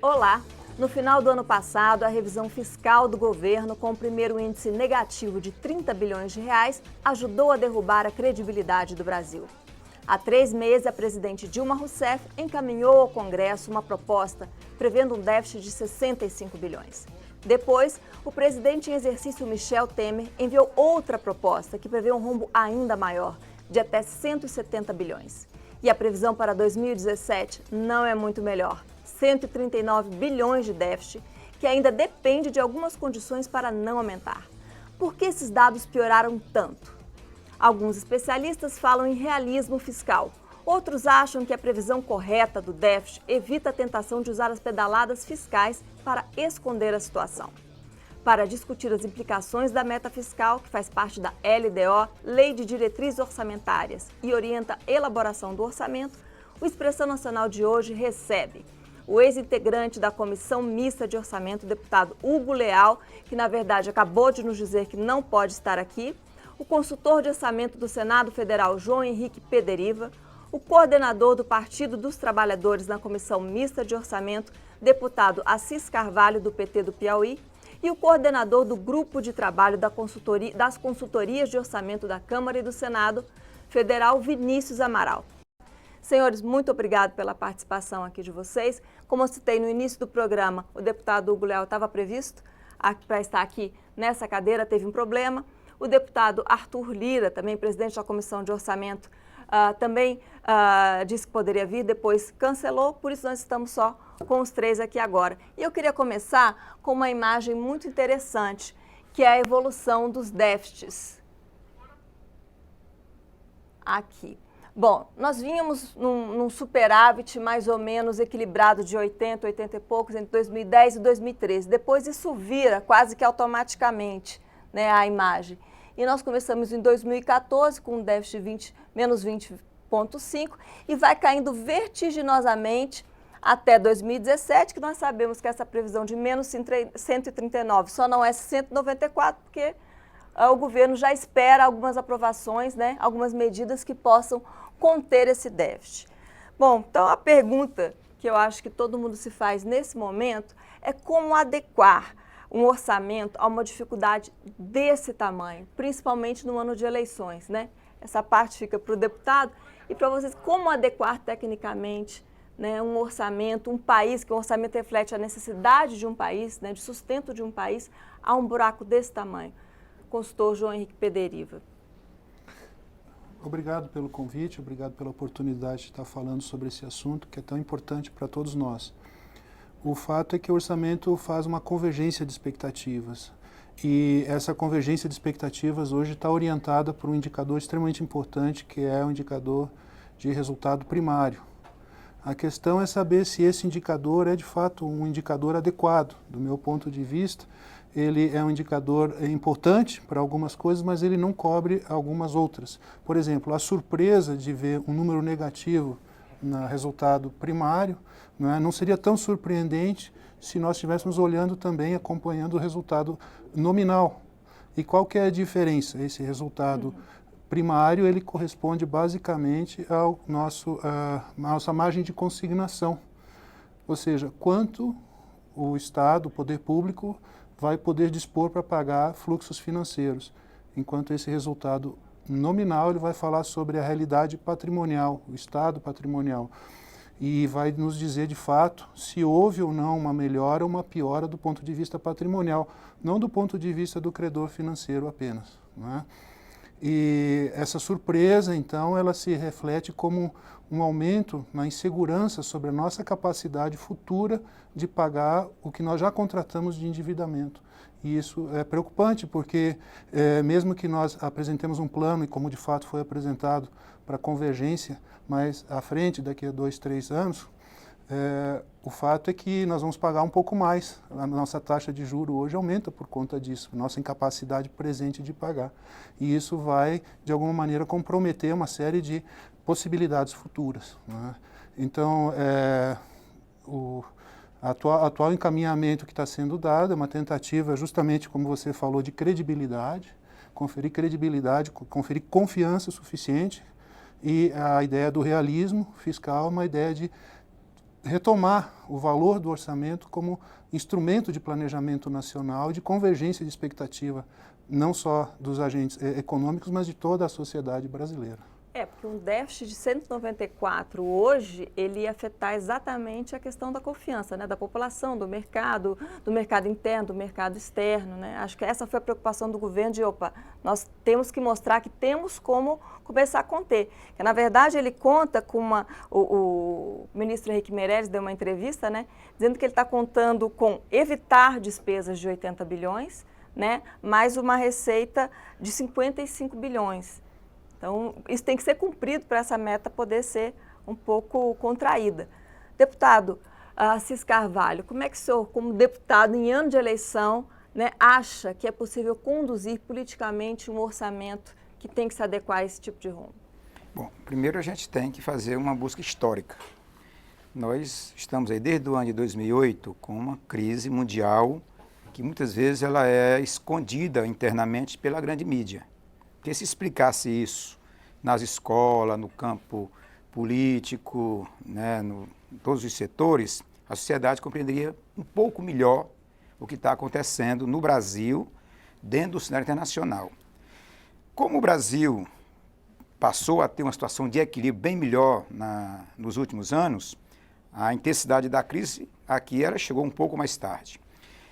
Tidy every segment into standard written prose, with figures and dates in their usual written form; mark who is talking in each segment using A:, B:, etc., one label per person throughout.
A: Olá! No final do ano passado, a revisão fiscal do governo, com o primeiro índice negativo de 30 bilhões de reais, ajudou a derrubar a credibilidade do Brasil. Há 3 meses, a presidente Dilma Rousseff encaminhou ao Congresso uma proposta prevendo um déficit de 65 bilhões. Depois, o presidente em exercício Michel Temer enviou outra proposta que prevê um rombo ainda maior, de até 170 bilhões. E a previsão para 2017 não é muito melhor. 139 bilhões de déficit, que ainda depende de algumas condições para não aumentar. Por que esses dados pioraram tanto? Alguns especialistas falam em realismo fiscal. Outros acham que a previsão correta do déficit evita a tentação de usar as pedaladas fiscais para esconder a situação. Para discutir as implicações da meta fiscal, que faz parte da LDO, Lei de Diretrizes Orçamentárias, e orienta a elaboração do orçamento, o Expressão Nacional de hoje recebe o ex-integrante da Comissão Mista de Orçamento, o deputado Hugo Leal, que na verdade acabou de nos dizer que não pode estar aqui, o consultor de orçamento do Senado Federal, João Henrique Pederiva, o coordenador do Partido dos Trabalhadores na Comissão Mista de Orçamento, deputado Assis Carvalho, do PT do Piauí, e o coordenador do Grupo de Trabalho das Consultorias de Orçamento da Câmara e do Senado Federal, Vinícius Amaral. Senhores, muito obrigado pela participação aqui de vocês. Como eu citei no início do programa, o deputado Hugo Leal estava previsto para estar aqui nessa cadeira, teve um problema. O deputado Arthur Lira, também presidente da Comissão de Orçamento, também disse que poderia vir, depois cancelou, por isso nós estamos só com os 3 aqui agora. E eu queria começar com uma imagem muito interessante, que é a evolução dos déficits. Aqui. Bom, nós vínhamos num superávit mais ou menos equilibrado de 80 e poucos entre 2010 e 2013. Depois isso vira quase que automaticamente, né, a imagem. E nós começamos em 2014 com um déficit menos 20,5 e vai caindo vertiginosamente até 2017, que nós sabemos que essa previsão de menos 139 só não é 194, porque o governo já espera algumas aprovações, né, algumas medidas que possam conter esse déficit. Bom, então a pergunta que eu acho que todo mundo se faz nesse momento é como adequar um orçamento a uma dificuldade desse tamanho, principalmente no ano de eleições, né? Essa parte fica para o deputado e para vocês, como adequar tecnicamente, né, um orçamento, um país, que o orçamento reflete a necessidade de um país, né, de sustento de um país, a um buraco desse tamanho. Consultor João Henrique Pederiva.
B: Obrigado pelo convite, obrigado pela oportunidade de estar falando sobre esse assunto que é tão importante para todos nós. O fato é que o orçamento faz uma convergência de expectativas e essa convergência de expectativas hoje está orientada por um indicador extremamente importante, que é o indicador de resultado primário. A questão é saber se esse indicador é de fato um indicador adequado. Do meu ponto de vista, ele é um indicador importante para algumas coisas, mas ele não cobre algumas outras. Por exemplo, a surpresa de ver um número negativo no resultado primário, não seria tão surpreendente se nós estivéssemos olhando também, acompanhando o resultado nominal. E qual que é a diferença? Esse resultado primário, ele corresponde basicamente ao nossa margem de consignação. Ou seja, quanto o Estado, o poder público, vai poder dispor para pagar fluxos financeiros. Enquanto esse resultado nominal, ele vai falar sobre a realidade patrimonial, o estado patrimonial. E vai nos dizer, de fato, se houve ou não uma melhora ou uma piora do ponto de vista patrimonial, não do ponto de vista do credor financeiro apenas, não é? E essa surpresa, então, ela se reflete como um aumento na insegurança sobre a nossa capacidade futura de pagar o que nós já contratamos de endividamento. E isso é preocupante, porque mesmo que nós apresentemos um plano, e como de fato foi apresentado para convergência mais à frente, daqui a 2, 3 anos, o fato é que nós vamos pagar um pouco mais. A nossa taxa de juro hoje aumenta por conta disso, nossa incapacidade presente de pagar. E isso vai, de alguma maneira, comprometer uma série de possibilidades futuras, né? Então, o atual encaminhamento que está sendo dado é uma tentativa, justamente como você falou, de credibilidade, conferir confiança suficiente, e a ideia do realismo fiscal é uma ideia de retomar o valor do orçamento como instrumento de planejamento nacional e de convergência de expectativa, não só dos agentes econômicos, mas de toda a sociedade brasileira.
A: Porque um déficit de 194 hoje, ele ia afetar exatamente a questão da confiança, né, da população, do mercado interno, do mercado externo, né? Acho que essa foi a preocupação do governo de, nós temos que mostrar que temos como começar a conter. Que, na verdade, ele conta com o ministro Henrique Meirelles deu uma entrevista, né, dizendo que ele está contando com evitar despesas de 80 bilhões, né, mais uma receita de 55 bilhões. Então, isso tem que ser cumprido para essa meta poder ser um pouco contraída. Deputado Assis Carvalho, como é que o senhor, como deputado em ano de eleição, né, acha que é possível conduzir politicamente um orçamento que tem que se adequar a esse tipo de rumo?
C: Bom, primeiro a gente tem que fazer uma busca histórica. Nós estamos aí desde o ano de 2008 com uma crise mundial que muitas vezes ela é escondida internamente pela grande mídia. Porque se explicasse isso nas escolas, no campo político, né, em todos os setores, a sociedade compreenderia um pouco melhor o que está acontecendo no Brasil, dentro do cenário internacional. Como o Brasil passou a ter uma situação de equilíbrio bem melhor nos últimos anos, a intensidade da crise aqui ela chegou um pouco mais tarde.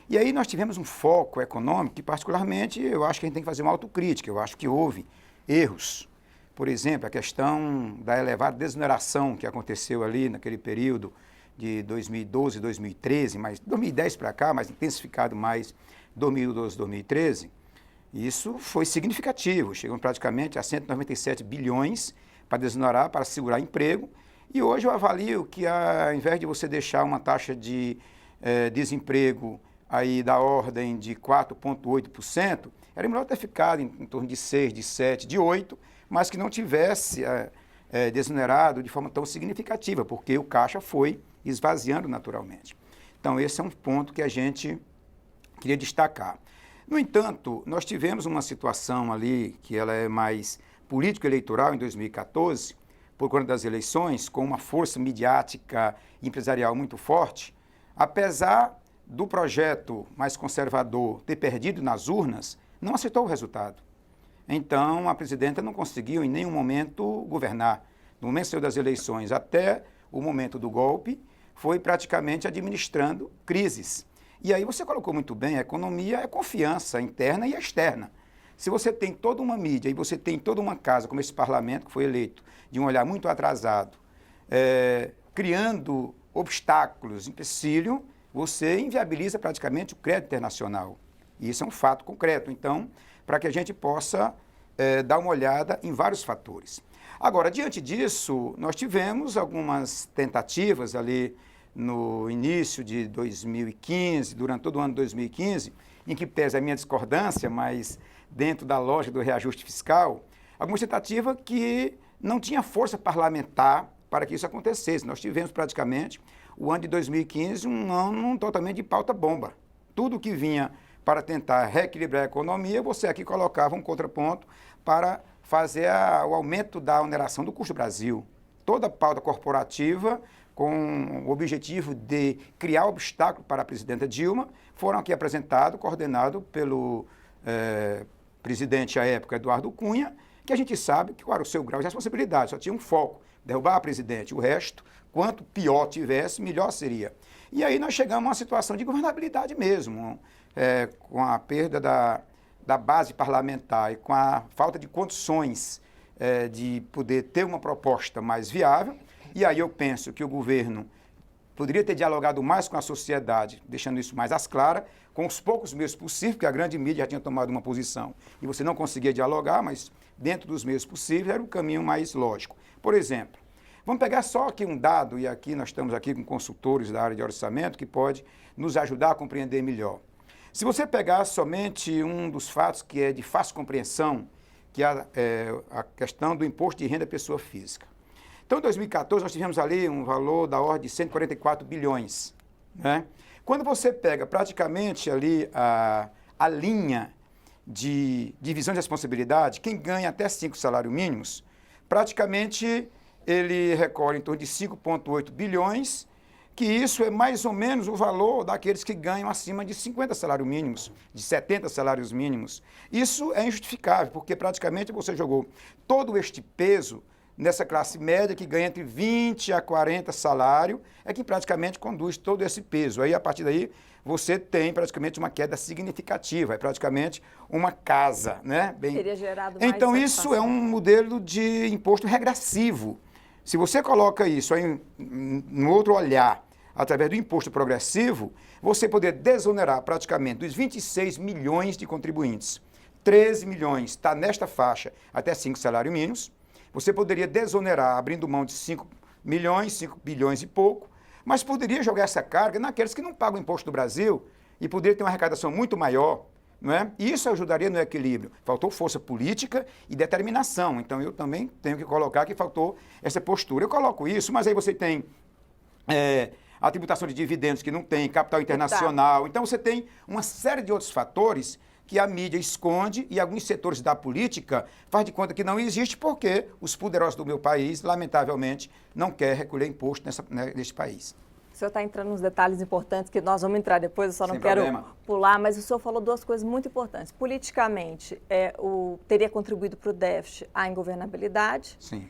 C: E aí nós tivemos um foco econômico que, particularmente, eu acho que a gente tem que fazer uma autocrítica. Eu acho que houve erros. Por exemplo, a questão da elevada desoneração que aconteceu ali naquele período de 2012, 2013, mas 2010 para cá, mas intensificado mais 2012, 2013. Isso foi significativo. Chegamos praticamente a 197 bilhões para desonerar, para segurar emprego. E hoje eu avalio que, ao invés de você deixar uma taxa de desemprego aí da ordem de 4,8%, era melhor ter ficado em torno de 6, de 7, de 8, mas que não tivesse desonerado de forma tão significativa, porque o caixa foi esvaziando naturalmente. Então, esse é um ponto que a gente queria destacar. No entanto, nós tivemos uma situação ali que ela é mais político-eleitoral em 2014, por conta das eleições, com uma força midiática e empresarial muito forte, apesar do projeto mais conservador ter perdido nas urnas, não aceitou o resultado. Então, a presidenta não conseguiu em nenhum momento governar. No momento das eleições até o momento do golpe, foi praticamente administrando crises. E aí você colocou muito bem, a economia é confiança interna e externa. Se você tem toda uma mídia e você tem toda uma casa, como esse parlamento que foi eleito, de um olhar muito atrasado, criando obstáculos, empecilho, você inviabiliza praticamente o crédito internacional. E isso é um fato concreto. Então, para que a gente possa dar uma olhada em vários fatores. Agora, diante disso, nós tivemos algumas tentativas ali no início de 2015, durante todo o ano de 2015, em que pese a minha discordância, mas dentro da lógica do reajuste fiscal, algumas tentativas que não tinha força parlamentar para que isso acontecesse. Nós tivemos praticamente o ano de 2015 um ano totalmente de pauta-bomba. Tudo que vinha para tentar reequilibrar a economia, você aqui colocava um contraponto para fazer o aumento da oneração do custo do Brasil. Toda a pauta corporativa com o objetivo de criar obstáculo para a presidenta Dilma, foram aqui apresentados, coordenados pelo presidente à época, Eduardo Cunha, que a gente sabe que qual era o seu grau de responsabilidade, só tinha um foco, derrubar a presidente. O resto, quanto pior tivesse, melhor seria. E aí nós chegamos a uma situação de governabilidade mesmo, com a perda da base parlamentar e com a falta de condições de poder ter uma proposta mais viável. E aí eu penso que o governo poderia ter dialogado mais com a sociedade, deixando isso mais às claras, com os poucos meios possíveis, porque a grande mídia já tinha tomado uma posição e você não conseguia dialogar, mas dentro dos meios possíveis era o caminho mais lógico. Por exemplo, vamos pegar só aqui um dado, e aqui nós estamos aqui com consultores da área de orçamento, que pode nos ajudar a compreender melhor. Se você pegar somente um dos fatos que é de fácil compreensão, que é a questão do imposto de renda à pessoa física. Então, em 2014, nós tivemos ali um valor da ordem de 144 bilhões. Né? Quando você pega praticamente ali a linha de divisão de responsabilidade, quem ganha até 5 salários mínimos, praticamente ele recolhe em torno de 5,8 bilhões, que isso é mais ou menos o valor daqueles que ganham acima de 50 salários mínimos, de 70 salários mínimos. Isso é injustificável, porque praticamente você jogou todo este peso nessa classe média que ganha entre 20 a 40 salários, é que praticamente conduz todo esse peso. Aí, a partir daí, você tem praticamente uma queda significativa, é praticamente uma casa, né?
A: Teria gerado mais
C: então, isso é um modelo de imposto regressivo. Se você coloca isso aí no outro olhar, através do imposto progressivo, você poder desonerar praticamente dos 26 milhões de contribuintes, 13 milhões está nesta faixa até 5 salários mínimos, você poderia desonerar abrindo mão de 5 milhões, 5 bilhões e pouco, mas poderia jogar essa carga naqueles que não pagam imposto do Brasil e poderia ter uma arrecadação muito maior, não é? E isso ajudaria no equilíbrio. Faltou força política e determinação, então eu também tenho que colocar que faltou essa postura. Eu coloco isso, mas aí você tem a tributação de dividendos que não tem, capital internacional, então você tem uma série de outros fatores que a mídia esconde e alguns setores da política faz de conta que não existe porque os poderosos do meu país, lamentavelmente, não querem recolher imposto neste país.
A: O senhor está entrando nos detalhes importantes que nós vamos entrar depois, eu só não quero pular, mas o senhor falou duas coisas muito importantes. Politicamente, teria contribuído para o déficit a ingovernabilidade.
C: Sim.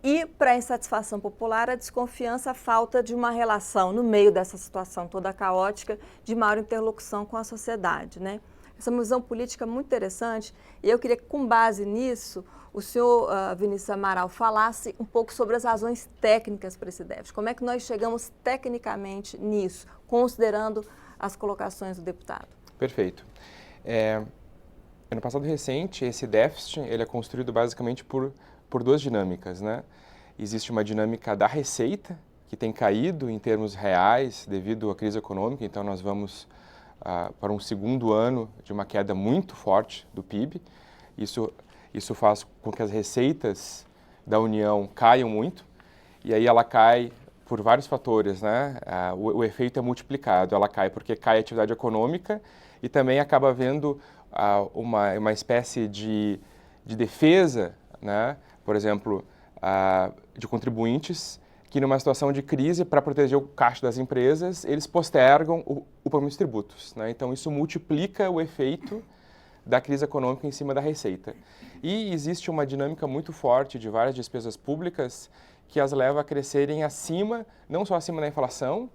A: E para a insatisfação popular, a desconfiança, a falta de uma relação no meio dessa situação toda caótica de maior interlocução com a sociedade, né? Essa é uma visão política muito interessante e eu queria que, com base nisso, o senhor Vinícius Amaral falasse um pouco sobre as razões técnicas para esse déficit. Como é que nós chegamos tecnicamente nisso, considerando as colocações do deputado?
D: Perfeito. No passado recente, esse déficit ele é construído basicamente por duas dinâmicas, né? Existe uma dinâmica da receita, que tem caído em termos reais devido à crise econômica, então nós vamos para um segundo ano de uma queda muito forte do PIB. Isso faz com que as receitas da União caiam muito, e aí ela cai por vários fatores, né? O efeito é multiplicado, ela cai porque cai a atividade econômica e também acaba havendo uma espécie de defesa, né? Por exemplo, de contribuintes que numa situação de crise, para proteger o caixa das empresas, eles postergam o pagamento de tributos, né? Então, isso multiplica o efeito da crise econômica em cima da receita. E existe uma dinâmica muito forte de várias despesas públicas que as leva a crescerem acima, não só acima da inflação,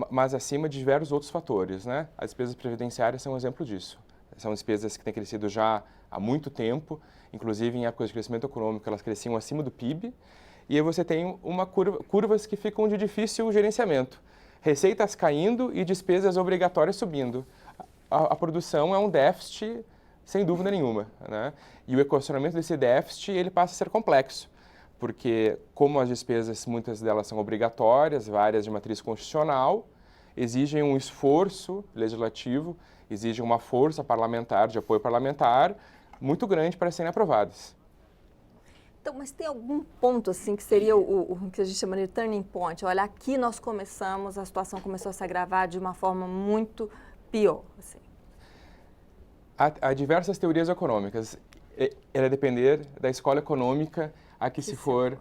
D: mas acima de diversos outros fatores, né? As despesas previdenciárias são um exemplo disso. São despesas que têm crescido já há muito tempo, inclusive em épocas de crescimento econômico, elas cresciam acima do PIB, e aí você tem curvas que ficam de difícil gerenciamento. Receitas caindo e despesas obrigatórias subindo. A produção é um déficit, sem dúvida nenhuma, né? E o equacionamento desse déficit ele passa a ser complexo, porque como as despesas, muitas delas são obrigatórias, várias de matriz constitucional, exigem um esforço legislativo, exigem uma força parlamentar, de apoio parlamentar, muito grande para serem aprovadas.
A: Então, mas tem algum ponto, assim, que seria o que a gente chama de turning point? Olha, aqui nós começamos, a situação começou a se agravar de uma forma muito pior, assim.
D: Há diversas teorias econômicas. Ela depender da escola econômica a que se for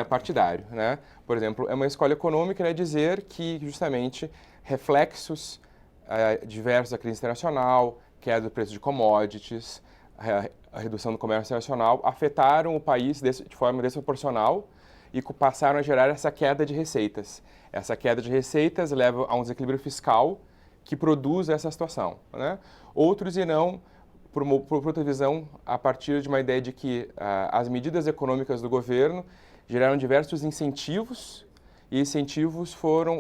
D: partidário, né? Por exemplo, é uma escola econômica, né, dizer que justamente reflexos diversos da crise internacional, queda do preço de commodities, a redução do comércio internacional afetaram o país de forma desproporcional e passaram a gerar essa queda de receitas. Essa queda de receitas leva a um desequilíbrio fiscal que produz essa situação, né? Outros irão por outra visão a partir de uma ideia de que as medidas econômicas do governo geraram diversos incentivos e incentivos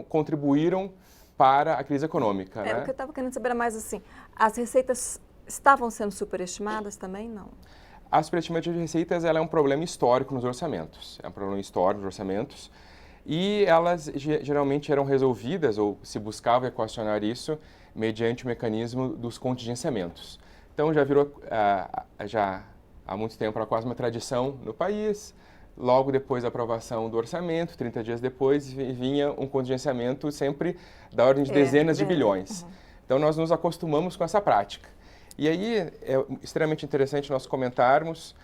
D: contribuíram para a crise econômica.
A: O que eu estava querendo saber era mais assim, as receitas estavam sendo superestimadas também? Não.
D: A superestimação de receitas ela é um problema histórico nos orçamentos. É um problema histórico nos orçamentos. E elas geralmente eram resolvidas, ou se buscava equacionar isso, mediante o mecanismo dos contingenciamentos. Então já virou, já há muito tempo, quase uma tradição no país. Logo depois da aprovação do orçamento, 30 dias depois, vinha um contingenciamento sempre da ordem de dezenas de bilhões. Uhum. Então nós nos acostumamos com essa prática. E aí é extremamente interessante nós comentarmos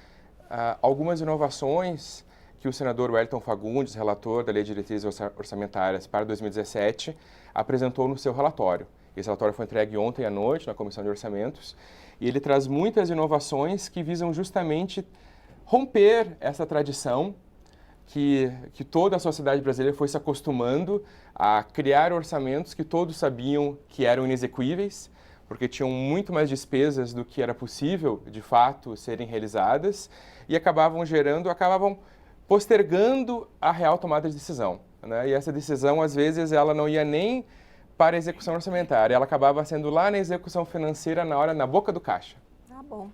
D: algumas inovações que o senador Wellington Fagundes, relator da Lei de Diretrizes Orçamentárias para 2017, apresentou no seu relatório. Esse relatório foi entregue ontem à noite na Comissão de Orçamentos e ele traz muitas inovações que visam justamente romper essa tradição que toda a sociedade brasileira foi se acostumando a criar orçamentos que todos sabiam que eram inexequíveis, porque tinham muito mais despesas do que era possível, de fato, serem realizadas, e acabavam postergando a real tomada de decisão, né? E essa decisão, às vezes, ela não ia nem para a execução orçamentária, ela acabava sendo lá na execução financeira, na boca do caixa.
A: Tá bom.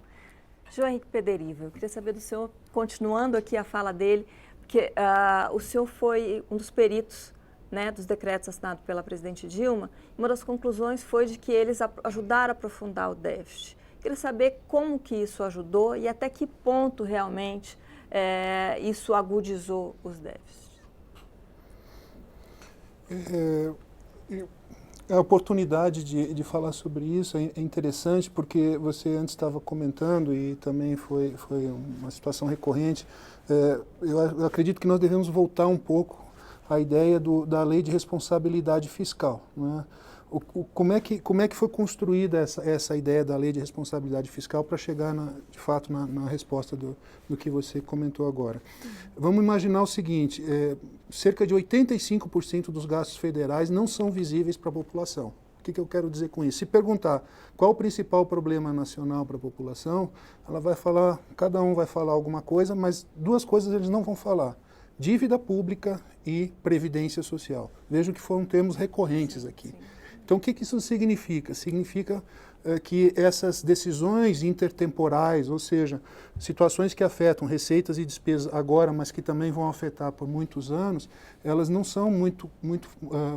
A: João Henrique Pederiva, eu queria saber do senhor, continuando aqui a fala dele, porque o senhor foi um dos peritos, né, dos decretos assinados pela presidente Dilma. Uma das conclusões foi de que eles ajudaram a aprofundar o déficit. Queria saber como que isso ajudou e até que ponto realmente isso agudizou os déficits.
B: A oportunidade de falar sobre isso é interessante porque você antes estava comentando e também foi uma situação recorrente. Eu acredito que nós devemos voltar um pouco à ideia da lei de responsabilidade fiscal, né? Como é que foi construída essa ideia da lei de responsabilidade fiscal para chegar, de fato, na resposta do que você comentou agora? Vamos imaginar o seguinte, cerca de 85% dos gastos federais não são visíveis para a população. O que eu quero dizer com isso? Se perguntar qual o principal problema nacional para a população, ela vai falar, cada um vai falar alguma coisa, mas duas coisas eles não vão falar: dívida pública e previdência social. Vejam que foram termos recorrentes aqui.
A: Sim.
B: Então, o que isso significa? Significa que essas decisões intertemporais, ou seja, situações que afetam receitas e despesas agora, mas que também vão afetar por muitos anos, elas não são muito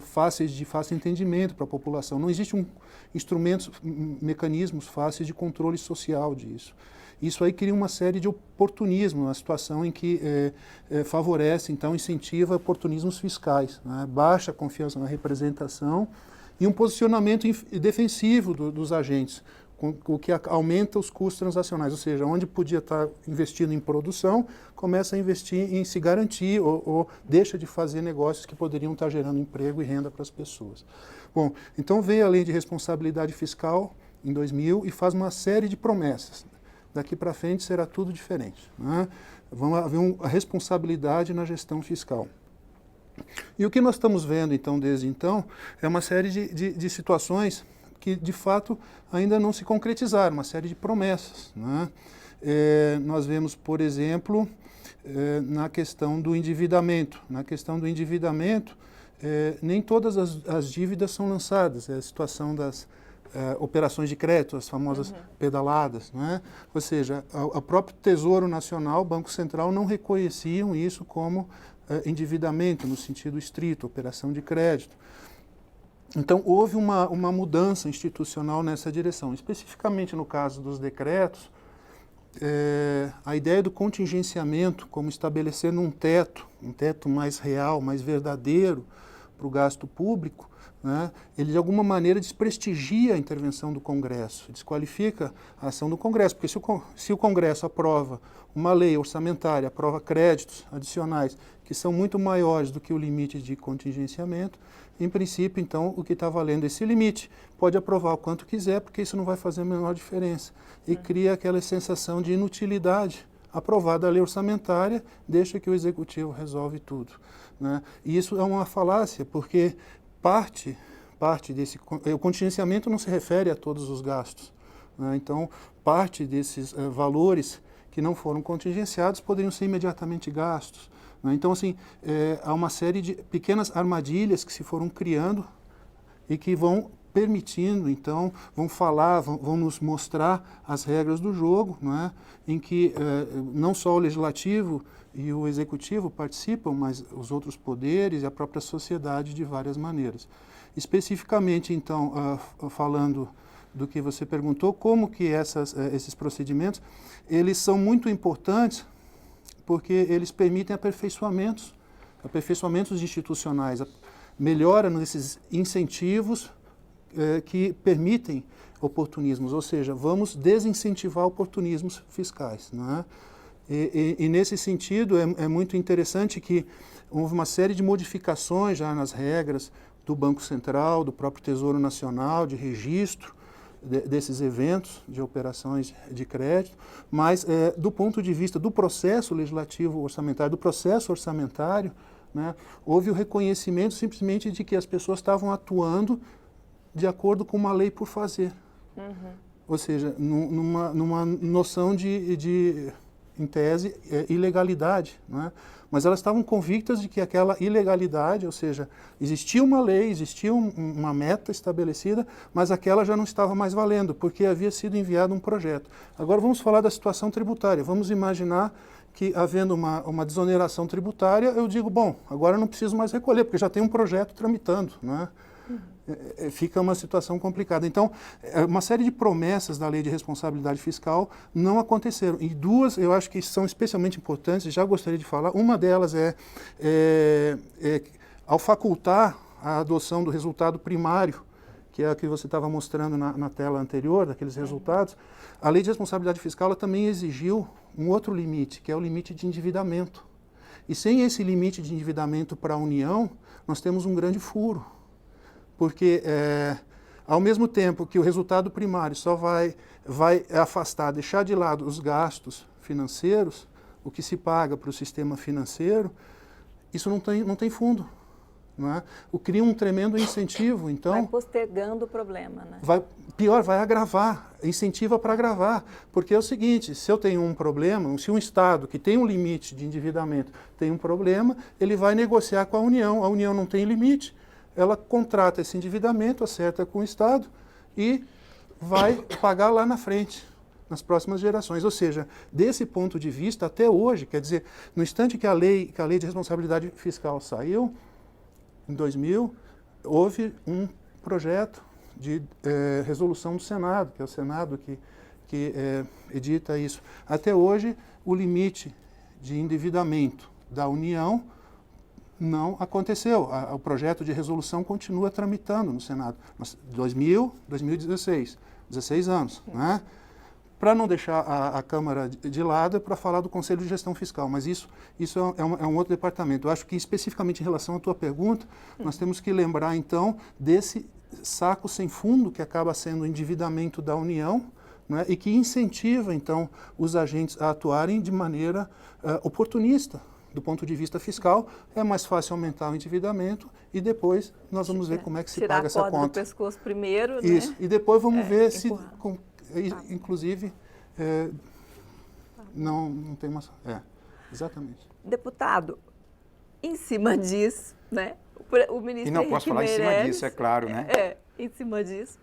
B: fáceis de fácil entendimento para a população. Não existe instrumentos, mecanismos fáceis de controle social disso. Isso aí cria uma série de oportunismo, uma situação em que favorece, então, incentiva oportunismos fiscais, né? Baixa confiança na representação e um posicionamento defensivo dos agentes, o que aumenta os custos transacionais, ou seja, onde podia estar investindo em produção, começa a investir em se garantir ou deixa de fazer negócios que poderiam estar gerando emprego e renda para as pessoas. Bom, então veio a lei de responsabilidade fiscal em 2000 e faz uma série de promessas. Daqui para frente será tudo diferente, né? Vamos haver a responsabilidade na gestão fiscal. E o que nós estamos vendo, então, desde então, é uma série de situações que, de fato, ainda não se concretizaram, uma série de promessas, né? Nós vemos, por exemplo, na questão do endividamento. Na questão do endividamento, nem todas as dívidas são lançadas. É a situação das operações de crédito, as famosas pedaladas, né? Ou seja, o próprio Tesouro Nacional, o Banco Central, não reconheciam isso como endividamento no sentido estrito, operação de crédito. Então, houve uma mudança institucional nessa direção. Especificamente no caso dos decretos, a ideia do contingenciamento como estabelecendo um teto mais real, mais verdadeiro para o gasto público, né, ele de alguma maneira desprestigia a intervenção do Congresso, desqualifica a ação do Congresso, porque se o Congresso aprova uma lei orçamentária, aprova créditos adicionais que são muito maiores do que o limite de contingenciamento, em princípio, então, o que está valendo esse limite pode aprovar o quanto quiser, porque isso não vai fazer a menor diferença. E cria aquela sensação de inutilidade. Aprovada a lei orçamentária, deixa que o Executivo resolve tudo, né? E isso é uma falácia, porque parte desse... O contingenciamento não se refere a todos os gastos, né? Então, parte desses valores que não foram contingenciados poderiam ser imediatamente gastos, né? Então, assim, há uma série de pequenas armadilhas que se foram criando e que vão permitindo, então, vão nos mostrar as regras do jogo, né? Em que não só o Legislativo e o Executivo participam, mas os outros poderes e a própria sociedade de várias maneiras. Especificamente, então, falando do que você perguntou, como que esses procedimentos, eles são muito importantes porque eles permitem aperfeiçoamentos institucionais, melhora nesses incentivos que permitem oportunismos, ou seja, vamos desincentivar oportunismos fiscais, né? E nesse sentido, é muito interessante que houve uma série de modificações já nas regras do Banco Central, do próprio Tesouro Nacional, de registro desses eventos de operações de crédito, mas do ponto de vista do processo legislativo orçamentário, do processo orçamentário, né, houve o reconhecimento simplesmente de que as pessoas estavam atuando de acordo com uma lei por fazer. Ou seja, numa noção de em tese, ilegalidade, não é? Mas elas estavam convictas de que aquela ilegalidade, ou seja, existia uma lei, existia uma meta estabelecida, mas aquela já não estava mais valendo, porque havia sido enviado um projeto. Agora vamos falar da situação tributária. Vamos imaginar que, havendo uma desoneração tributária, eu digo, bom, agora eu não preciso mais recolher, porque já tem um projeto tramitando, não é? Fica uma situação complicada. Então, uma série de promessas da Lei de Responsabilidade Fiscal não aconteceram. E duas, eu acho que são especialmente importantes, já gostaria de falar. Uma delas ao facultar a adoção do resultado primário, que é a que você estava mostrando na tela anterior, daqueles resultados, a Lei de Responsabilidade Fiscal ela também exigiu um outro limite, que é o limite de endividamento. E sem esse limite de endividamento para a União, nós temos um grande furo. Porque, ao mesmo tempo que o resultado primário só vai afastar, deixar de lado os gastos financeiros, o que se paga para o sistema financeiro, isso não tem fundo. Não é? O cria um tremendo incentivo. Então,
A: vai postergando o problema, né?
B: Vai agravar, incentiva para agravar. Porque é o seguinte, se eu tenho um problema, se um Estado que tem um limite de endividamento tem um problema, ele vai negociar com a União não tem limite, ela contrata esse endividamento, acerta com o Estado e vai pagar lá na frente, nas próximas gerações. Ou seja, desse ponto de vista, até hoje, quer dizer, no instante que a lei de responsabilidade fiscal saiu, em 2000, houve um projeto de resolução do Senado, que é o Senado que edita isso. Até hoje, o limite de endividamento da União não aconteceu. O projeto de resolução continua tramitando no Senado. 2016, 16 anos. Né? Para não deixar a Câmara de lado, é para falar do Conselho de Gestão Fiscal, mas isso é um outro departamento. Eu acho que, especificamente em relação à tua pergunta, nós temos que lembrar, então, desse saco sem fundo que acaba sendo o endividamento da União, né, e que incentiva, então, os agentes a atuarem de maneira oportunista. Do ponto de vista fiscal, é mais fácil aumentar o endividamento e depois nós vamos ver como é que se paga essa conta.
A: Tirar a corda do pescoço primeiro,
B: isso, né? E depois vamos ver se, inclusive, não tem uma... exatamente.
A: Deputado, em cima disso, né? O ministro
C: E não
A: Henrique
C: posso falar
A: Meirelles,
C: em cima disso, é claro, né?
A: Em cima disso.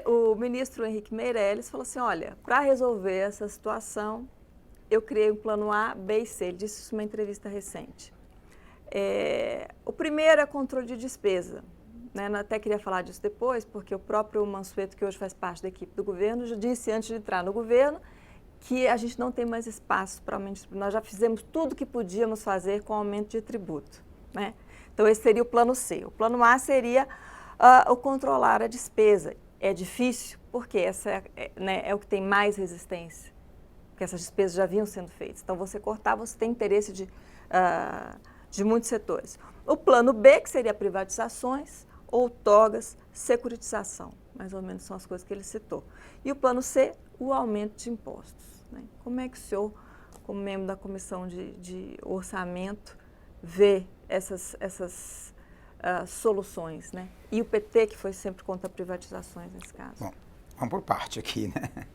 A: O ministro Henrique Meirelles falou assim, olha, para resolver essa situação, eu criei um plano A, B e C. Ele disse isso numa entrevista recente. O primeiro é controle de despesa. Né? Eu até queria falar disso depois, porque o próprio Mansueto, que hoje faz parte da equipe do governo, já disse antes de entrar no governo que a gente não tem mais espaço para aumento de tributo. Nós já fizemos tudo o que podíamos fazer com aumento de tributo. Né? Então, esse seria o plano C. O plano A seria o controlar a despesa. É difícil, porque essa é o que tem mais resistência. Porque essas despesas já vinham sendo feitas. Então, você cortar, você tem interesse de muitos setores. O plano B, que seria privatizações, outorgas, securitização. Mais ou menos são as coisas que ele citou. E o plano C, o aumento de impostos. Né? Como é que o senhor, como membro da Comissão de Orçamento, vê essas soluções? Né? E o PT, que foi sempre contra privatizações nesse caso?
C: Bom, vamos por parte aqui, né?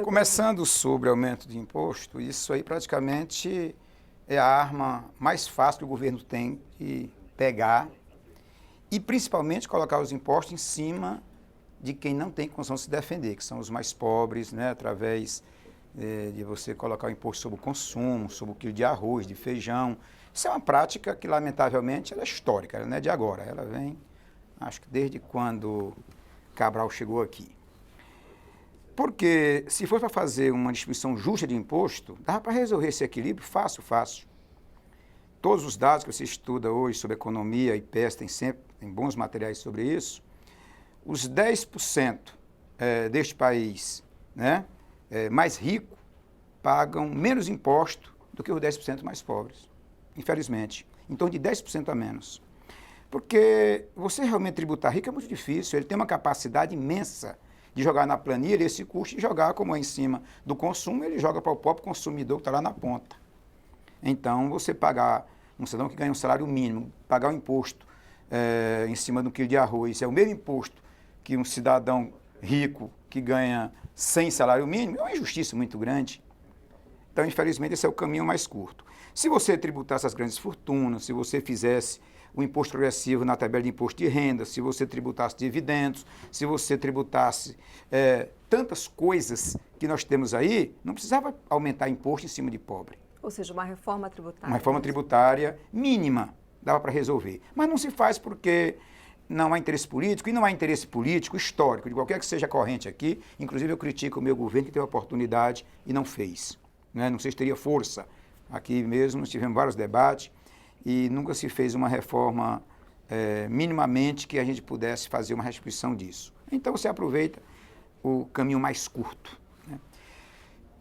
A: Começando
C: sobre aumento de imposto, isso aí praticamente é a arma mais fácil que o governo tem de pegar e principalmente colocar os impostos em cima de quem não tem condição de se defender, que são os mais pobres, né, através de você colocar o imposto sobre o consumo, sobre o quilo de arroz, de feijão. Isso é uma prática que, lamentavelmente, ela é histórica, ela não é de agora, ela vem, acho que desde quando Cabral chegou aqui. Porque se for para fazer uma distribuição justa de imposto, dá para resolver esse equilíbrio fácil. Todos os dados que você estuda hoje sobre economia e IPES tem bons materiais sobre isso. Os 10% deste país, né, mais rico, pagam menos imposto do que os 10% mais pobres, infelizmente, em torno de 10% a menos. Porque você realmente tributar rico é muito difícil, ele tem uma capacidade imensa de jogar na planilha esse custo e jogar, como é em cima do consumo, ele joga para o próprio consumidor que está lá na ponta. Então, você pagar um cidadão que ganha um salário mínimo, pagar o imposto em cima de um quilo de arroz, é o mesmo imposto que um cidadão rico que ganha 100 salário mínimo, é uma injustiça muito grande. Então, infelizmente, esse é o caminho mais curto. Se você tributasse as grandes fortunas, se você fizesse o imposto progressivo na tabela de imposto de renda, se você tributasse dividendos, se você tributasse tantas coisas que nós temos aí, não precisava aumentar imposto em cima de pobre.
A: Ou seja, uma reforma tributária.
C: Uma reforma tributária mínima dava para resolver. Mas não se faz porque não há interesse político, e não há interesse político histórico, de qualquer que seja a corrente aqui. Inclusive, eu critico o meu governo que teve a oportunidade e não fez. Né? Não sei se teria força. Aqui mesmo nós tivemos vários debates e nunca se fez uma reforma minimamente que a gente pudesse fazer uma restituição disso. Então, você aproveita o caminho mais curto. Né?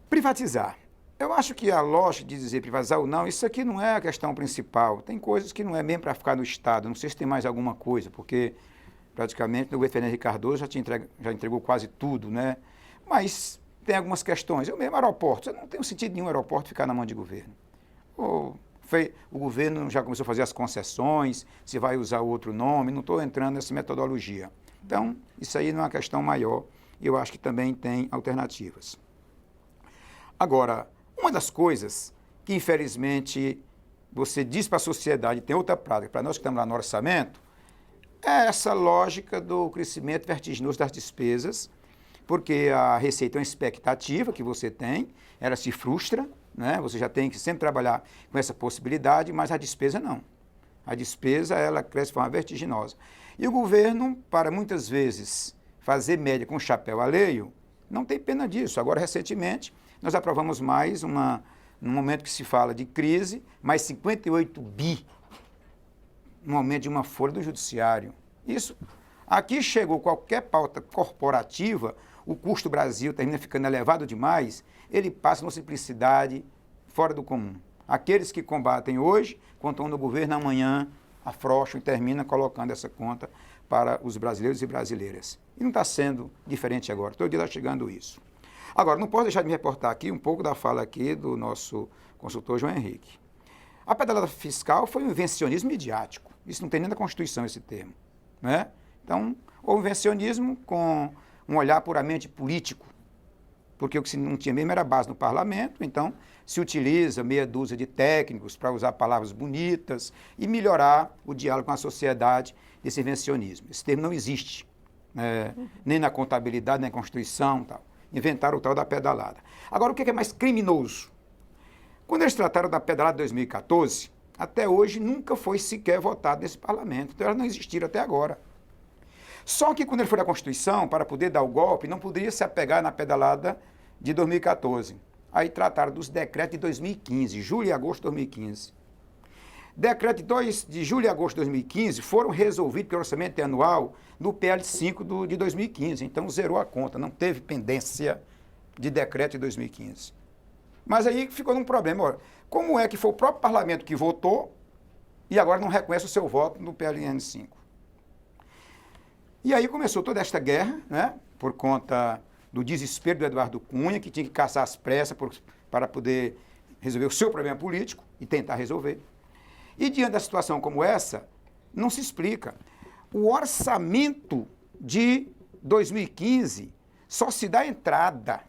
C: Privatizar. Eu acho que a lógica de dizer privatizar ou não, isso aqui não é a questão principal. Tem coisas que não é mesmo para ficar no Estado. Não sei se tem mais alguma coisa, porque praticamente no governo Fernando Henrique Cardoso já entregou quase tudo, né? Mas tem algumas questões. Eu mesmo, aeroporto. Eu não tenho sentido nenhum aeroporto ficar na mão de governo. O governo já começou a fazer as concessões, se vai usar outro nome, não estou entrando nessa metodologia. Então, isso aí não é uma questão maior. E eu acho que também tem alternativas. Agora, uma das coisas que, infelizmente, você diz para a sociedade, tem outra prática, para nós que estamos lá no orçamento, é essa lógica do crescimento vertiginoso das despesas, porque a receita é uma expectativa que você tem, ela se frustra, né? Você já tem que sempre trabalhar com essa possibilidade, mas a despesa não. A despesa, ela cresce de forma vertiginosa. E o governo, para muitas vezes fazer média com chapéu alheio, não tem pena disso. Agora, recentemente, nós aprovamos mais no momento que se fala de crise, mais 58 bi no aumento de uma folha do judiciário. Isso, aqui chegou qualquer pauta corporativa, o custo do Brasil termina ficando elevado demais, ele passa uma simplicidade fora do comum. Aqueles que combatem hoje, quando no governo, amanhã afrouxam e terminam colocando essa conta para os brasileiros e brasileiras. E não está sendo diferente agora, todo dia está chegando isso. Agora, não posso deixar de me reportar aqui um pouco da fala aqui do nosso consultor João Henrique. A pedalada fiscal foi um invencionismo midiático. Isso não tem nem na Constituição, esse termo. Né? Então, o invencionismo com um olhar puramente político, porque o que se não tinha mesmo era base no parlamento, então se utiliza meia dúzia de técnicos para usar palavras bonitas e melhorar o diálogo com a sociedade desse invencionismo. Esse termo não existe, nem na contabilidade, nem na Constituição, tal. Inventaram o tal da pedalada. Agora, o que é mais criminoso? Quando eles trataram da pedalada de 2014, até hoje nunca foi sequer votado nesse parlamento. Então, elas não existiram até agora. Só que quando ele foi à Constituição, para poder dar o golpe, não poderia se apegar na pedalada de 2014. Aí trataram dos decretos de 2015, julho e agosto de 2015. Decreto de julho e agosto de 2015 foram resolvidos pelo orçamento anual no PL 5 de 2015. Então, zerou a conta, não teve pendência de decreto de 2015. Mas aí ficou num problema. Olha, como é que foi o próprio parlamento que votou e agora não reconhece o seu voto no PLN 5? E aí começou toda esta guerra, né, por conta do desespero do Eduardo Cunha, que tinha que caçar às pressas para poder resolver o seu problema político e tentar resolver. E diante da situação como essa, não se explica. O orçamento de 2015 só se dá entrada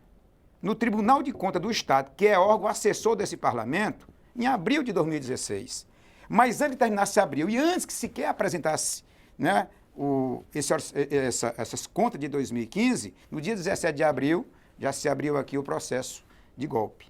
C: no Tribunal de Contas do Estado, que é órgão assessor desse parlamento, em abril de 2016. Mas antes de terminasse abril e antes que sequer apresentasse, né, essas contas de 2015, no dia 17 de abril, já se abriu aqui o processo de golpe.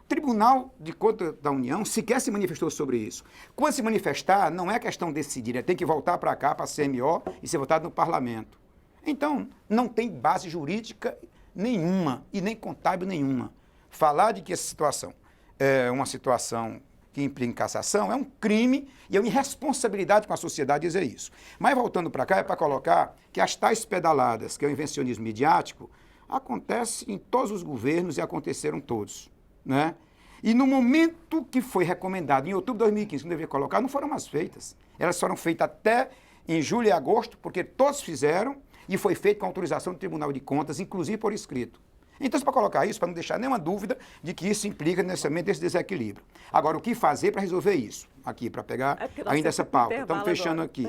C: O Tribunal de Contas da União sequer se manifestou sobre isso. Quando se manifestar, não é questão de decidir, tem que voltar para cá, para a CMO, e ser votado no parlamento. Então, não tem base jurídica nenhuma, e nem contábil nenhuma. Falar de que essa situação é uma situação que implica em cassação é um crime e é uma irresponsabilidade com a sociedade dizer isso. Mas voltando para cá, é para colocar que as tais pedaladas, que é o invencionismo midiático, acontece em todos os governos e aconteceram todos. né? E no momento que foi recomendado, em outubro de 2015, que não deveria colocar, não foram mais feitas. Elas foram feitas até em julho e agosto, porque todos fizeram, e foi feito com autorização do Tribunal de Contas, inclusive por escrito. Então, para colocar isso, para não deixar nenhuma dúvida de que isso implica necessariamente esse desequilíbrio. Agora, o que fazer para resolver isso? Aqui, para pegar ainda essa pauta. Estamos fechando aqui.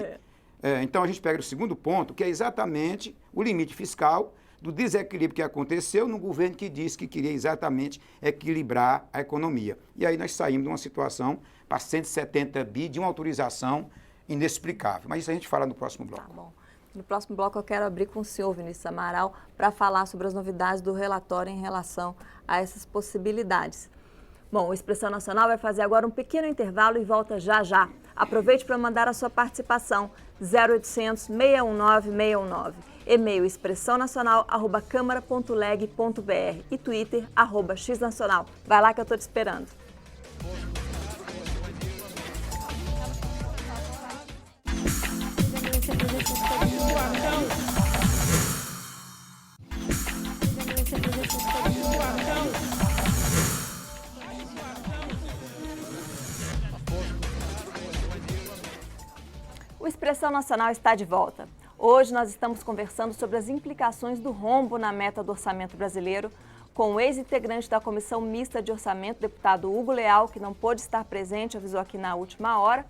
C: Então, a gente pega o segundo ponto, que é exatamente o limite fiscal do desequilíbrio que aconteceu no governo que disse que queria exatamente equilibrar a economia. E aí nós saímos de uma situação para 170 bi de uma autorização inexplicável. Mas isso a gente fala no próximo bloco.
A: Tá bom. No próximo bloco eu quero abrir com o senhor, Vinícius Amaral, para falar sobre as novidades do relatório em relação a essas possibilidades. Bom, o Expressão Nacional vai fazer agora um pequeno intervalo e volta já já. Aproveite para mandar a sua participação, 0800 619 619. E-mail expressãonacional@câmara.leg.br e Twitter @xnacional. Vai lá que eu estou te esperando. O Expressão Nacional está de volta. Hoje nós estamos conversando sobre as implicações do rombo na meta do orçamento brasileiro com o ex-integrante da Comissão Mista de Orçamento, deputado Hugo Leal, que não pôde estar presente, avisou aqui na última hora,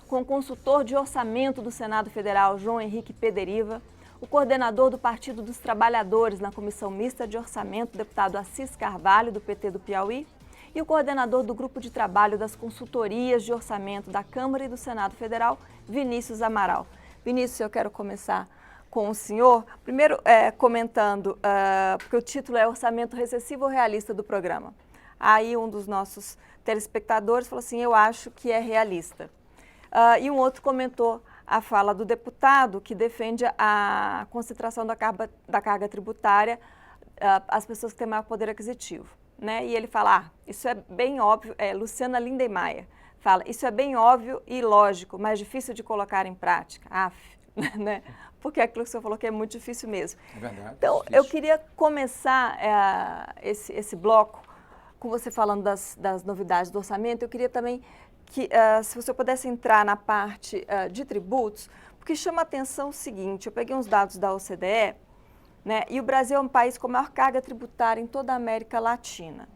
A: com o consultor de orçamento do Senado Federal, João Henrique Pederiva, o coordenador do Partido dos Trabalhadores na Comissão Mista de Orçamento, deputado Assis Carvalho, do PT do Piauí, e o coordenador do Grupo de Trabalho das Consultorias de Orçamento da Câmara e do Senado Federal, Vinícius Amaral. Vinícius, eu quero começar com o senhor, primeiro comentando, porque o título é Orçamento Recessivo ou Realista do programa. Aí um dos nossos telespectadores falou assim, eu acho que é realista. E um outro comentou a fala do deputado que defende a concentração da carga tributária às pessoas que têm maior poder aquisitivo. Né? E ele fala, isso é bem óbvio, Luciana Lindenmayer fala, isso é bem óbvio e lógico, mas difícil de colocar em prática. Né? Porque aquilo que o senhor falou que é muito difícil mesmo.
C: É verdade.
A: Então, eu queria começar esse bloco com você falando das novidades do orçamento. Eu queria também que, se você pudesse entrar na parte de tributos, porque chama a atenção o seguinte, eu peguei uns dados da OCDE, né, e o Brasil é um país com a maior carga tributária em toda a América Latina.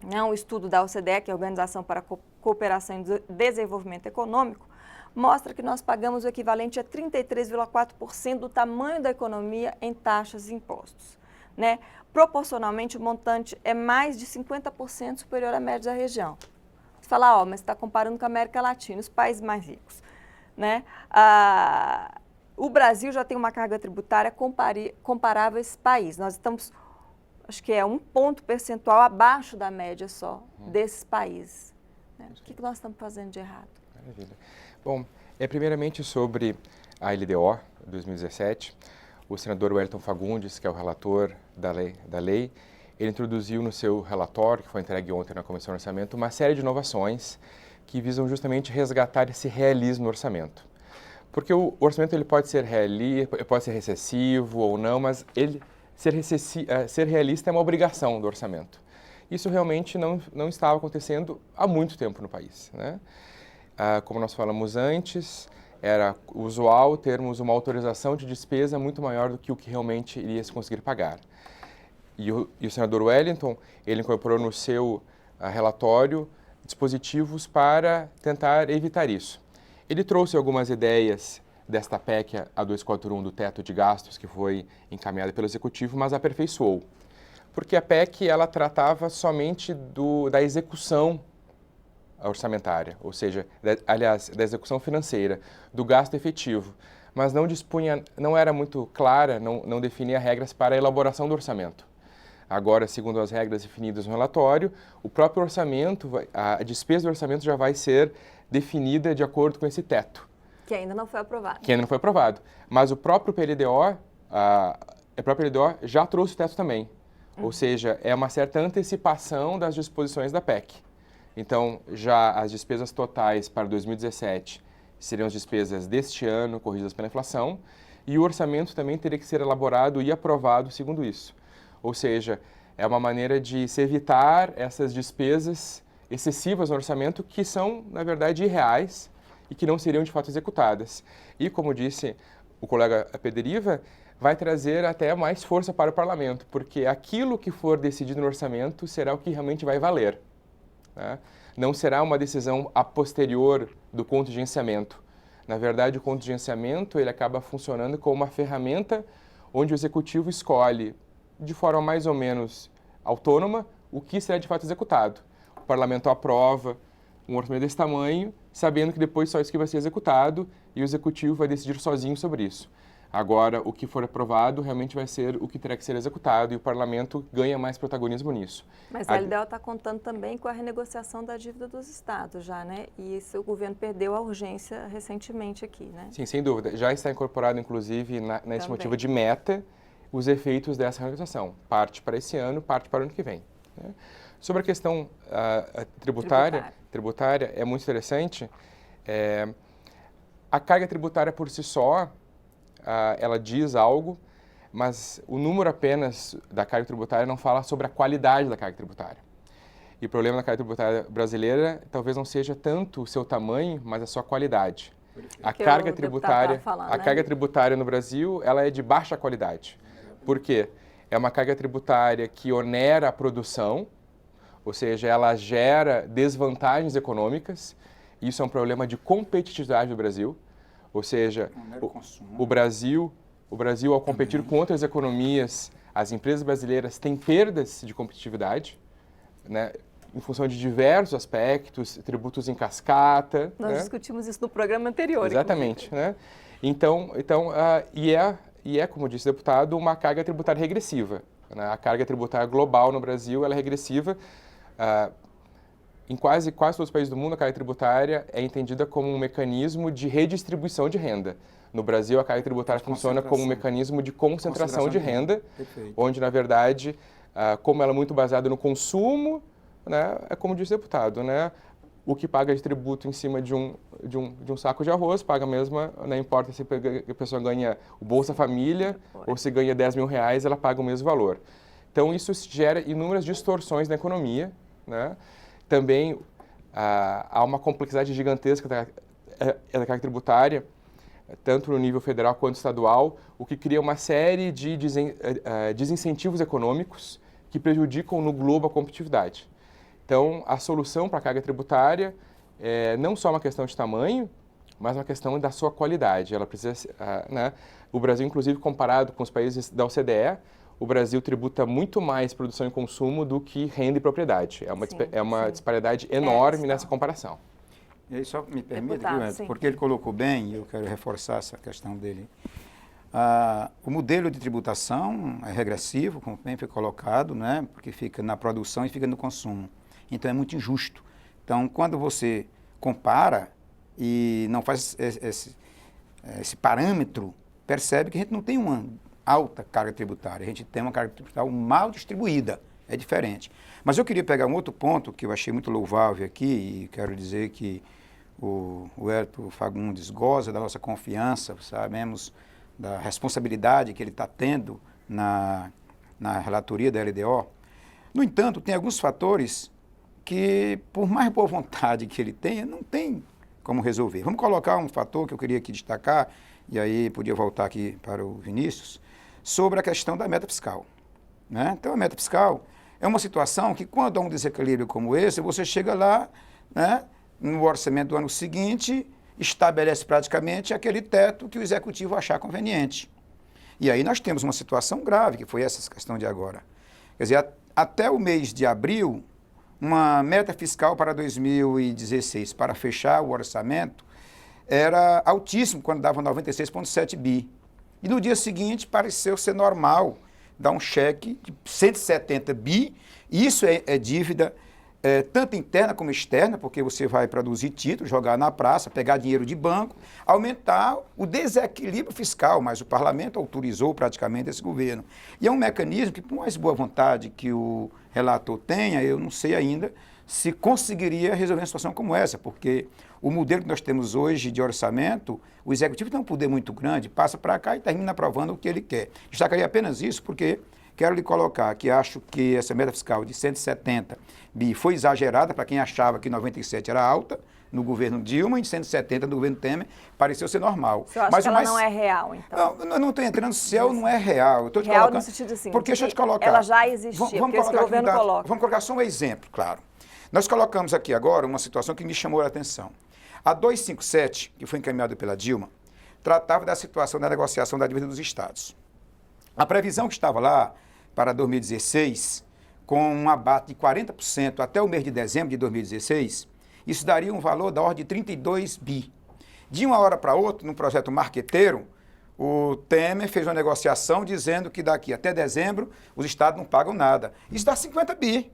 A: Um estudo da OCDE, que é a Organização para a Cooperação e Desenvolvimento Econômico, mostra que nós pagamos o equivalente a 33,4% do tamanho da economia em taxas e impostos. Né? Proporcionalmente, o montante é mais de 50% superior à média da região. Você fala, mas está comparando com a América Latina, os países mais ricos. Né? O Brasil já tem uma carga tributária comparável a esse país. Nós estamos, acho que é 1 ponto percentual abaixo da média só desses países. Né? O que nós estamos fazendo de errado?
D: Maravilha. Bom, primeiramente sobre a LDO 2017, o senador Wellington Fagundes, que é o relator da lei, ele introduziu no seu relatório, que foi entregue ontem na Comissão de Orçamento, uma série de inovações que visam justamente resgatar esse realismo no orçamento. Porque o orçamento ele pode ser recessivo ou não, mas ser realista é uma obrigação do orçamento. Isso realmente não estava acontecendo há muito tempo no país. Né? Como nós falamos antes, era usual termos uma autorização de despesa muito maior do que o que realmente iria se conseguir pagar. E o senador Wellington, ele incorporou no seu relatório dispositivos para tentar evitar isso. Ele trouxe algumas ideias desta PEC, a 241, do teto de gastos, que foi encaminhada pelo Executivo, mas aperfeiçoou. Porque a PEC, ela tratava somente da execução orçamentária, ou seja, da execução financeira, do gasto efetivo, mas não era muito clara, não definia regras para a elaboração do orçamento. Agora, segundo as regras definidas no relatório, o próprio orçamento, a despesa do orçamento já vai ser definida de acordo com esse teto.
A: Que ainda não foi aprovado.
D: Que ainda não foi aprovado. Mas o próprio PLDO, já trouxe o teto também. Ou seja, é uma certa antecipação das disposições da PEC. Então, já as despesas totais para 2017 seriam as despesas deste ano, corrigidas pela inflação, e o orçamento também teria que ser elaborado e aprovado segundo isso. Ou seja, É uma maneira de se evitar essas despesas excessivas no orçamento que são, na verdade, irreais e que não seriam de fato executadas. E, como disse o colega Pederiva, vai trazer até mais força para o parlamento, porque aquilo que for decidido no orçamento será o que realmente vai valer, né? Não será uma decisão a posterior do contingenciamento. Na verdade, o contingenciamento ele acaba funcionando como uma ferramenta onde o executivo escolhe, de forma mais ou menos autônoma, o que será de fato executado. O parlamento aprova um orçamento desse tamanho, sabendo que depois só isso que vai ser executado e o executivo vai decidir sozinho sobre isso. Agora, o que for aprovado realmente vai ser o que terá que ser executado e o parlamento ganha mais protagonismo nisso.
A: Mas a LDO está contando também com a renegociação da dívida dos estados já, né? E isso o governo perdeu a urgência recentemente aqui, né?
D: Sim, sem dúvida. Já está incorporado, inclusive, na estimativa de meta, os efeitos dessa renegociação. Parte para esse ano, parte para o ano que vem, né? Sobre a questão tributária, é muito interessante. A carga tributária por si só, ela diz algo, mas o número apenas da carga tributária não fala sobre a qualidade da carga tributária. E o problema da carga tributária brasileira talvez não seja tanto o seu tamanho, mas a sua qualidade. A carga tributária no Brasil, ela é de baixa qualidade. Por quê? É uma carga tributária que onera a produção, ou seja, ela gera desvantagens econômicas. Isso é um problema de competitividade do Brasil. Ou seja, o Brasil, ao competir com outras economias, as empresas brasileiras têm perdas de competitividade, né, em função de diversos aspectos, tributos em cascata.
A: Nós discutimos isso no programa anterior.
D: Exatamente, né? Então, como disse o deputado, uma carga tributária regressiva, né? A carga tributária global no Brasil ela é regressiva. Em quase todos os países do mundo, a carga tributária é entendida como um mecanismo de redistribuição de renda. No Brasil, a carga tributária funciona como um mecanismo de concentração de renda, onde, na verdade, como ela é muito baseada no consumo, né, é como disse o deputado, né, o que paga de tributo em cima de um saco de arroz, paga mesmo, não importa se a pessoa ganha o Bolsa Família ou se ganha 10 mil reais, ela paga o mesmo valor. Então, isso gera inúmeras distorções na economia, né? Também há uma complexidade gigantesca da carga tributária, tanto no nível federal quanto estadual, o que cria uma série de desincentivos econômicos que prejudicam no globo a competitividade. Então, a solução para a carga tributária é não só uma questão de tamanho, mas uma questão da sua qualidade. Ela precisa, né? O Brasil, inclusive, comparado com os países da OCDE, o Brasil tributa muito mais produção e consumo do que renda e propriedade. É uma disparidade enorme nessa comparação.
C: E aí só me permita, porque ele colocou bem, e eu quero reforçar essa questão dele. O modelo de tributação é regressivo, como bem foi colocado, né? Porque fica na produção e fica no consumo. Então é muito injusto. Então, quando você compara e não faz esse parâmetro, percebe que a gente não tem uma alta carga tributária, a gente tem uma carga tributária mal distribuída, é diferente. Mas eu queria pegar um outro ponto que eu achei muito louvável aqui, e quero dizer que o Hélio Fagundes goza da nossa confiança, sabemos da responsabilidade que ele está tendo na relatoria da LDO. No entanto, tem alguns fatores que, por mais boa vontade que ele tenha, não tem como resolver. Vamos colocar um fator que eu queria aqui destacar, e aí podia voltar aqui para o Vinícius, sobre a questão da meta fiscal, né? Então, a meta fiscal é uma situação que, quando há um desequilíbrio como esse, você chega lá, né, no orçamento do ano seguinte, estabelece praticamente aquele teto que o executivo achar conveniente. E aí nós temos uma situação grave, que foi essa questão de agora. Quer dizer, até o mês de abril, uma meta fiscal para 2016, para fechar o orçamento, era altíssimo, quando dava 96,7 bi. E no dia seguinte pareceu ser normal dar um cheque de 170 bi. Isso é dívida tanto interna como externa, porque você vai produzir títulos, jogar na praça, pegar dinheiro de banco, aumentar o desequilíbrio fiscal, mas o parlamento autorizou praticamente esse governo. E é um mecanismo que, por mais boa vontade que o relator tenha, eu não sei ainda se conseguiria resolver uma situação como essa, porque o modelo que nós temos hoje de orçamento, o executivo tem um poder muito grande, passa para cá e termina aprovando o que ele quer. Destacaria apenas isso porque Quero lhe colocar que acho que essa meta fiscal de 170 bi foi exagerada para quem achava que 97 era alta no governo Dilma e 170 no governo Temer pareceu ser normal.
A: Você acha que ela não é real, então?
C: Não, eu não estou entrando se ela não é real. Eu tô te
A: real
C: colocando,
A: no sentido assim,
C: porque deixa eu te colocar.
A: Ela já existia, porque esse que o governo coloca.
C: Vamos colocar só um exemplo, claro. Nós colocamos aqui agora uma situação que me chamou a atenção. A 257, que foi encaminhada pela Dilma, tratava da situação da negociação da dívida dos estados. A previsão que estava lá para 2016, com um abate de 40% até o mês de dezembro de 2016, isso daria um valor da ordem de 32 bi. De uma hora para outra, num projeto marqueteiro, o Temer fez uma negociação dizendo que daqui até dezembro os estados não pagam nada. Isso dá 50 bi.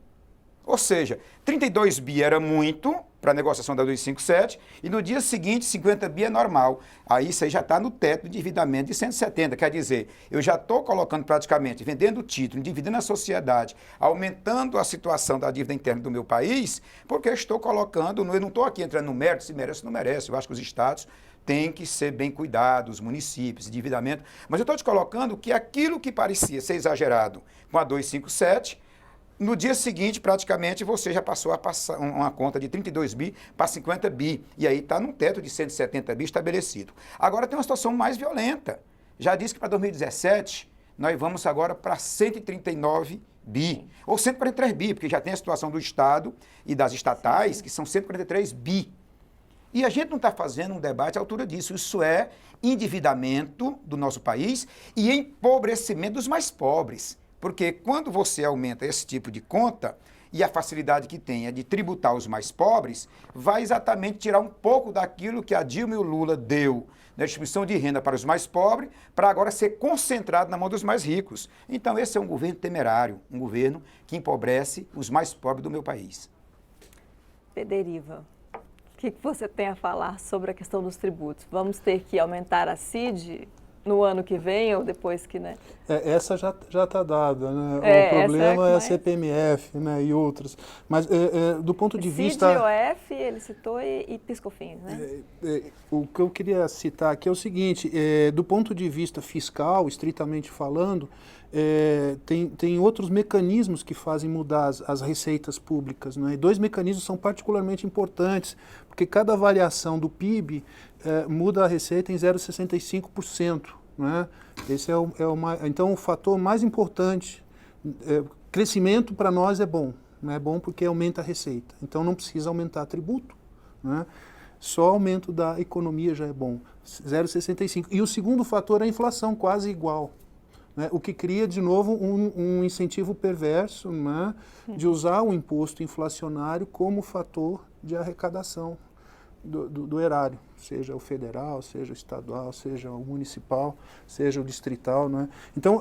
C: Ou seja, 32 bi era muito para a negociação da 257 e no dia seguinte 50 bi é normal. Aí isso aí já está no teto de endividamento de 170. Quer dizer, eu já estou colocando praticamente, vendendo o título, endividando a sociedade, aumentando a situação da dívida interna do meu país, porque eu estou colocando, eu não estou aqui entrando no mérito, se merece ou não merece. Eu acho que os estados têm que ser bem cuidados, os municípios, endividamento. Mas eu estou te colocando que aquilo que parecia ser exagerado com a 257, no dia seguinte, praticamente, você já passou a passar uma conta de 32 bi para 50 bi. E aí está num teto de 170 bi estabelecido. Agora tem uma situação mais violenta. Já disse que para 2017, nós vamos agora para 139 bi. Ou 143 bi, porque já tem a situação do Estado e das estatais, que são 143 bi. E a gente não está fazendo um debate à altura disso. Isso é endividamento do nosso país e empobrecimento dos mais pobres. Porque quando você aumenta esse tipo de conta e a facilidade que tem é de tributar os mais pobres, vai exatamente tirar um pouco daquilo que a Dilma e o Lula deu na distribuição de renda para os mais pobres, para agora ser concentrado na mão dos mais ricos. Então esse é um governo temerário, um governo que empobrece os mais pobres do meu país.
A: Pederiva, o que você tem a falar sobre a questão dos tributos? Vamos ter que aumentar a CID no ano que vem ou depois que, né?
B: Essa já está dada, né? O problema é a CPMF, né, e outras. Mas do ponto de vista...
A: CID, IOF, ele citou, e PiscoFins, né?
B: O que eu queria citar aqui é o seguinte, do ponto de vista fiscal, estritamente falando, tem outros mecanismos que fazem mudar as receitas públicas, né? E dois mecanismos são particularmente importantes, porque cada variação do PIB muda a receita em 0,65%. Né? Esse então, o fator mais importante, crescimento para nós é bom, né? É bom porque aumenta a receita, então não precisa aumentar tributo, né? Só aumento da economia já é bom, 0,65%. E o segundo fator é a inflação, quase igual, né? O que cria, de novo, um incentivo perverso, né? De usar o imposto inflacionário como fator de arrecadação do erário, seja o federal, seja o estadual, seja o municipal, seja o distrital, né? Então,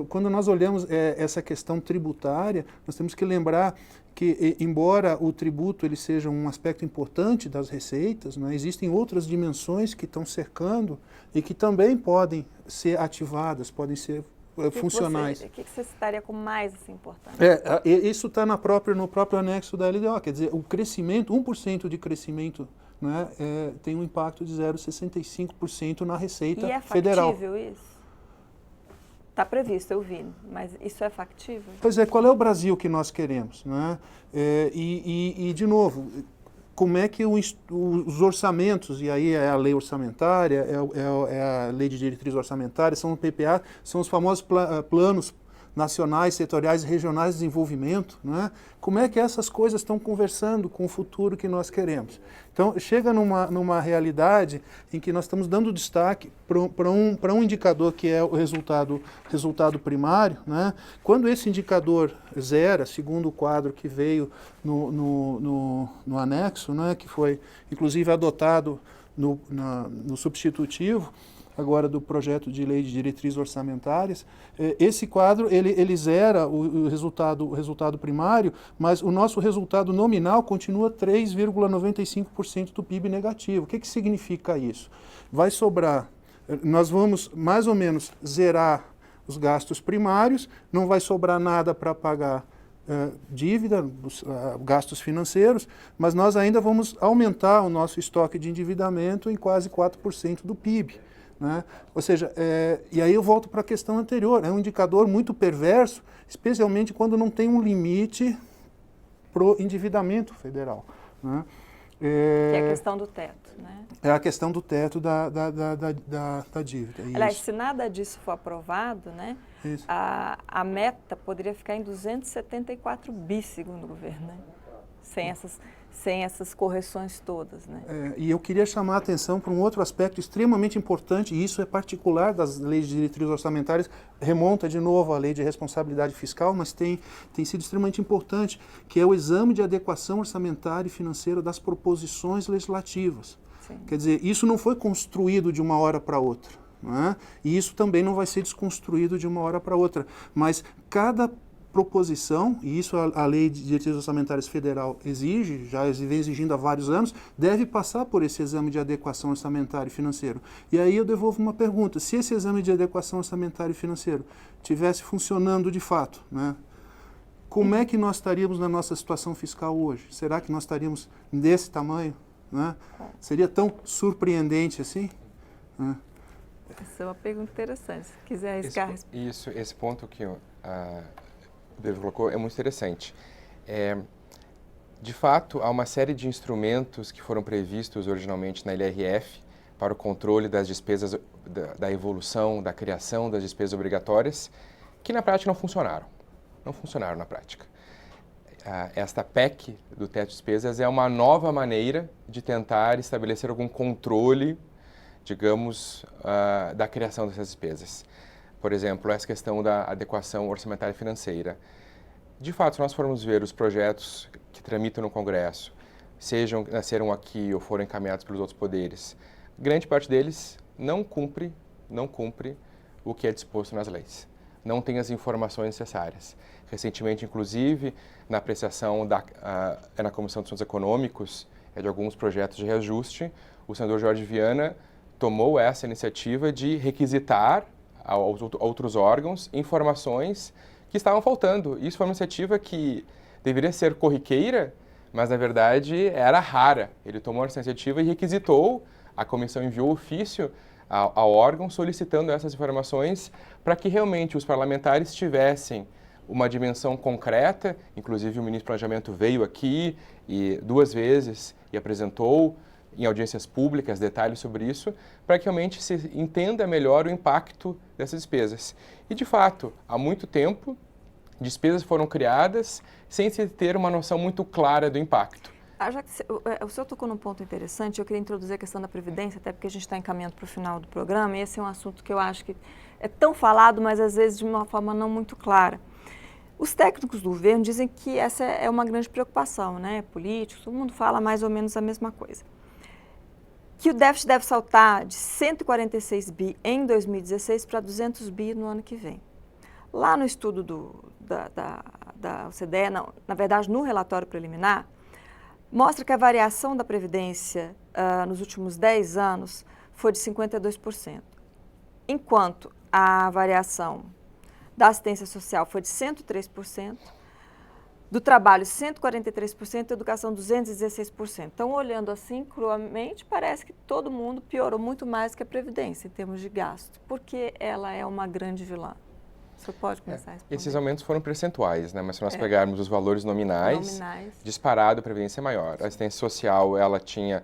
B: quando nós olhamos essa questão tributária, nós temos que lembrar que, embora o tributo ele seja um aspecto importante das receitas, né, existem outras dimensões que estão cercando e que também podem ser ativadas, podem ser funcionais.
A: O que você citaria como mais importante?
B: Isso está no próprio anexo da LDO, quer dizer, o crescimento, 1% de crescimento, né, tem um impacto de 0,65% na receita federal.
A: E é factível isso? Está previsto, eu vi, mas isso é factível?
B: Pois é, qual é o Brasil que nós queremos? Né? De novo, como é que os orçamentos, e aí é a lei orçamentária, é a lei de diretriz orçamentária, são o PPA, são os famosos planos nacionais, setoriais e regionais de desenvolvimento, né? Como é que essas coisas estão conversando com o futuro que nós queremos? Então, chega numa realidade em que nós estamos dando destaque para um indicador que é o resultado primário, né? Quando esse indicador zera, segundo o quadro que veio no anexo, né? Que foi, inclusive, adotado no substitutivo, agora do projeto de lei de diretrizes orçamentárias, esse quadro ele zera o resultado primário, mas o nosso resultado nominal continua 3,95% do PIB negativo. O que significa isso? Vai sobrar, nós vamos mais ou menos zerar os gastos primários, não vai sobrar nada para pagar dívida, gastos financeiros, mas nós ainda vamos aumentar o nosso estoque de endividamento em quase 4% do PIB. né? Ou seja, e aí eu volto para a questão anterior, é um indicador muito perverso, especialmente quando não tem um limite para o endividamento federal, né?
A: Que é a questão do teto, né?
B: É a questão do teto da dívida.
A: Aliás,
B: Isso.
A: se nada disso for aprovado, né,
B: Isso.
A: a meta poderia ficar em 274 bi, segundo o governo, né? Sem essas correções todas, né?
B: E eu queria chamar a atenção para um outro aspecto extremamente importante, e isso é particular das leis de diretrizes orçamentárias, remonta de novo à lei de responsabilidade fiscal, mas tem sido extremamente importante, que é o exame de adequação orçamentária e financeira das proposições legislativas.
A: Sim.
B: Quer dizer, isso não foi construído de uma hora para outra, não é? E isso também não vai ser desconstruído de uma hora para outra, mas cada proposição, e isso a Lei de Diretrizes Orçamentárias Federal exige, já vem exigindo há vários anos, deve passar por esse exame de adequação orçamentária e financeiro. E aí eu devolvo uma pergunta: se esse exame de adequação orçamentária e financeiro tivesse funcionando de fato, né, como é que nós estaríamos na nossa situação fiscal hoje? Será que nós estaríamos desse tamanho? Né? Seria tão surpreendente assim? Né?
A: Essa é uma pergunta interessante. Se quiser arriscar...
D: Esse ponto que o David colocou é muito interessante. De fato, há uma série de instrumentos que foram previstos originalmente na LRF para o controle das despesas, da evolução, da criação das despesas obrigatórias, que na prática não funcionaram. Não funcionaram na prática. Esta PEC do teto de despesas é uma nova maneira de tentar estabelecer algum controle, digamos, da criação dessas despesas. Por exemplo, essa questão da adequação orçamentária e financeira. De fato, se nós formos ver os projetos que tramitam no Congresso, nasceram aqui ou foram encaminhados pelos outros poderes, grande parte deles não cumpre o que é disposto nas leis. Não tem as informações necessárias. Recentemente, inclusive, na apreciação na Comissão de Assuntos Econômicos de alguns projetos de reajuste, o senador Jorge Viana tomou essa iniciativa de requisitar aos outros órgãos informações que estavam faltando. Isso foi uma iniciativa que deveria ser corriqueira, mas na verdade era rara. Ele tomou essa iniciativa e requisitou, a comissão enviou ofício ao órgão solicitando essas informações para que realmente os parlamentares tivessem uma dimensão concreta. Inclusive o ministro do Planejamento veio aqui e 2 vezes e apresentou em audiências públicas detalhes sobre isso, para que realmente se entenda melhor o impacto dessas despesas. E, de fato, há muito tempo, despesas foram criadas sem se ter uma noção muito clara do impacto.
A: Já que o senhor tocou num ponto interessante, eu queria introduzir a questão da Previdência, até porque a gente está encaminhando para o final do programa, e esse é um assunto que eu acho que é tão falado, mas às vezes de uma forma não muito clara. Os técnicos do governo dizem que essa é uma grande preocupação, né? Políticos, todo mundo fala mais ou menos a mesma coisa. Que o déficit deve saltar de 146 bi em 2016 para 200 bi no ano que vem. Lá no estudo da OCDE, na verdade no relatório preliminar, mostra que a variação da Previdência nos últimos 10 anos foi de 52%, enquanto a variação da assistência social foi de 103%, do trabalho 143%, da educação 216%. Então, olhando assim cruamente, parece que todo mundo piorou muito mais que a Previdência em termos de gasto, porque ela é uma grande vilã. Você pode começar a responder?
D: Esses aumentos foram percentuais, né? Mas se nós pegarmos os valores nominais, disparado a Previdência é maior. A assistência social, ela tinha,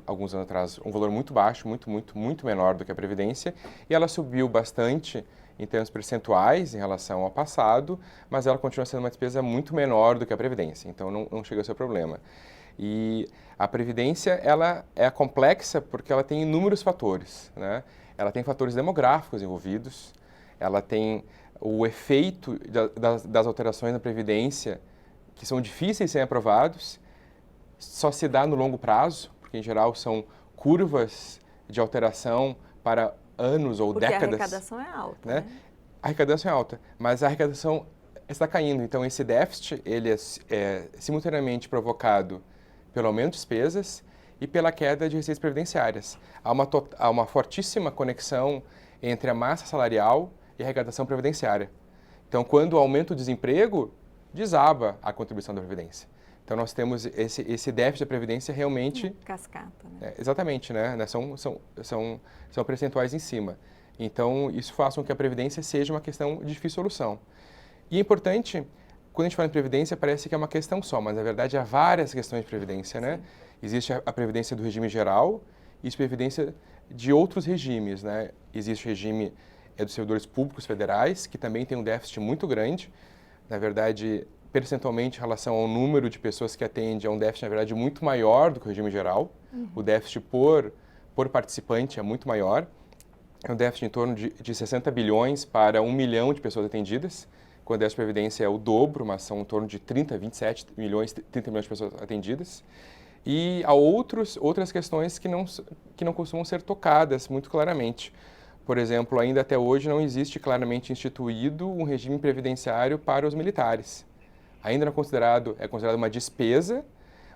D: alguns anos atrás, um valor muito baixo, muito menor do que a Previdência, e ela subiu bastante em termos percentuais em relação ao passado, mas ela continua sendo uma despesa muito menor do que a Previdência, então não chega a ser problema. E a Previdência, ela é complexa porque ela tem inúmeros fatores, né? Ela tem fatores demográficos envolvidos, ela tem o efeito das alterações na Previdência, que são difíceis de serem aprovados, só se dá no longo prazo, porque em geral são curvas de alteração para anos ou décadas.
A: Porque a arrecadação é alta, né?
D: A arrecadação é alta, mas a arrecadação está caindo. Então, esse déficit, ele é simultaneamente provocado pelo aumento de despesas e pela queda de receitas previdenciárias. Há uma fortíssima conexão entre a massa salarial e a arrecadação previdenciária. Então, quando aumenta o desemprego, desaba a contribuição da Previdência. Então, nós temos esse déficit da Previdência realmente...
A: Cascata, né?
D: Exatamente, né? São percentuais em cima. Então, isso faz com que a Previdência seja uma questão de difícil solução. E é importante, quando a gente fala em Previdência, parece que é uma questão só, mas, na verdade, há várias questões de Previdência, né? Existe a Previdência do regime geral e a Previdência de outros regimes, né? Existe o regime dos servidores públicos federais, que também tem um déficit muito grande. Na verdade, percentualmente, em relação ao número de pessoas que atende, é um déficit, na verdade, muito maior do que o regime geral. O déficit por participante é muito maior. É um déficit em torno de 60 bilhões para 1 milhão de pessoas atendidas, quando a déficit de previdência é o dobro, mas são em torno de 27 milhões, 30 milhões de pessoas atendidas. E há outras questões que não costumam ser tocadas muito claramente. Por exemplo, ainda até hoje não existe claramente instituído um regime previdenciário para os militares. Ainda não é considerado uma despesa,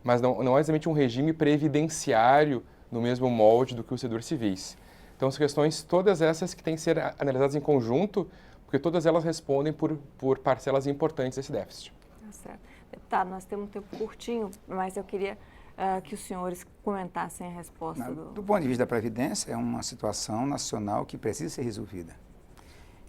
D: mas não é exatamente um regime previdenciário no mesmo molde do que os servidores civis. Então, as questões, todas essas que têm que ser analisadas em conjunto, porque todas elas respondem por parcelas importantes desse déficit.
A: Tá certo. Deputado, nós temos um tempo curtinho, mas eu queria que os senhores comentassem a resposta.
C: Do ponto de vista da Previdência, é uma situação nacional que precisa ser resolvida.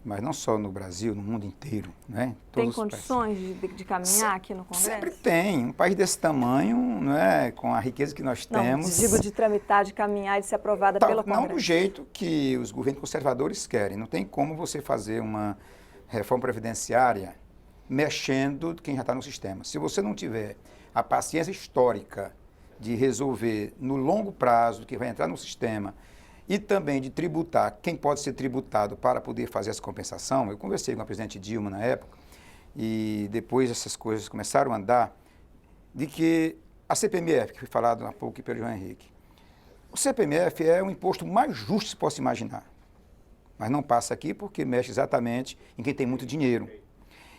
C: Mas não só no Brasil, no mundo inteiro. Né?
A: Tem condições de caminhar aqui no Congresso?
C: Sempre tem. Um país desse tamanho, né, com a riqueza que nós temos...
A: Não, digo de tramitar, de caminhar e de ser aprovada pelo Congresso.
C: Não do jeito que os governos conservadores querem. Não tem como você fazer uma reforma previdenciária mexendo quem já está no sistema. Se você não tiver a paciência histórica de resolver no longo prazo que vai entrar no sistema e também de tributar quem pode ser tributado para poder fazer essa compensação. Eu conversei com a presidente Dilma na época e depois essas coisas começaram a andar, de que a CPMF, que foi falado há pouco pelo João Henrique, o CPMF é o imposto mais justo que se possa imaginar, mas não passa aqui porque mexe exatamente em quem tem muito dinheiro.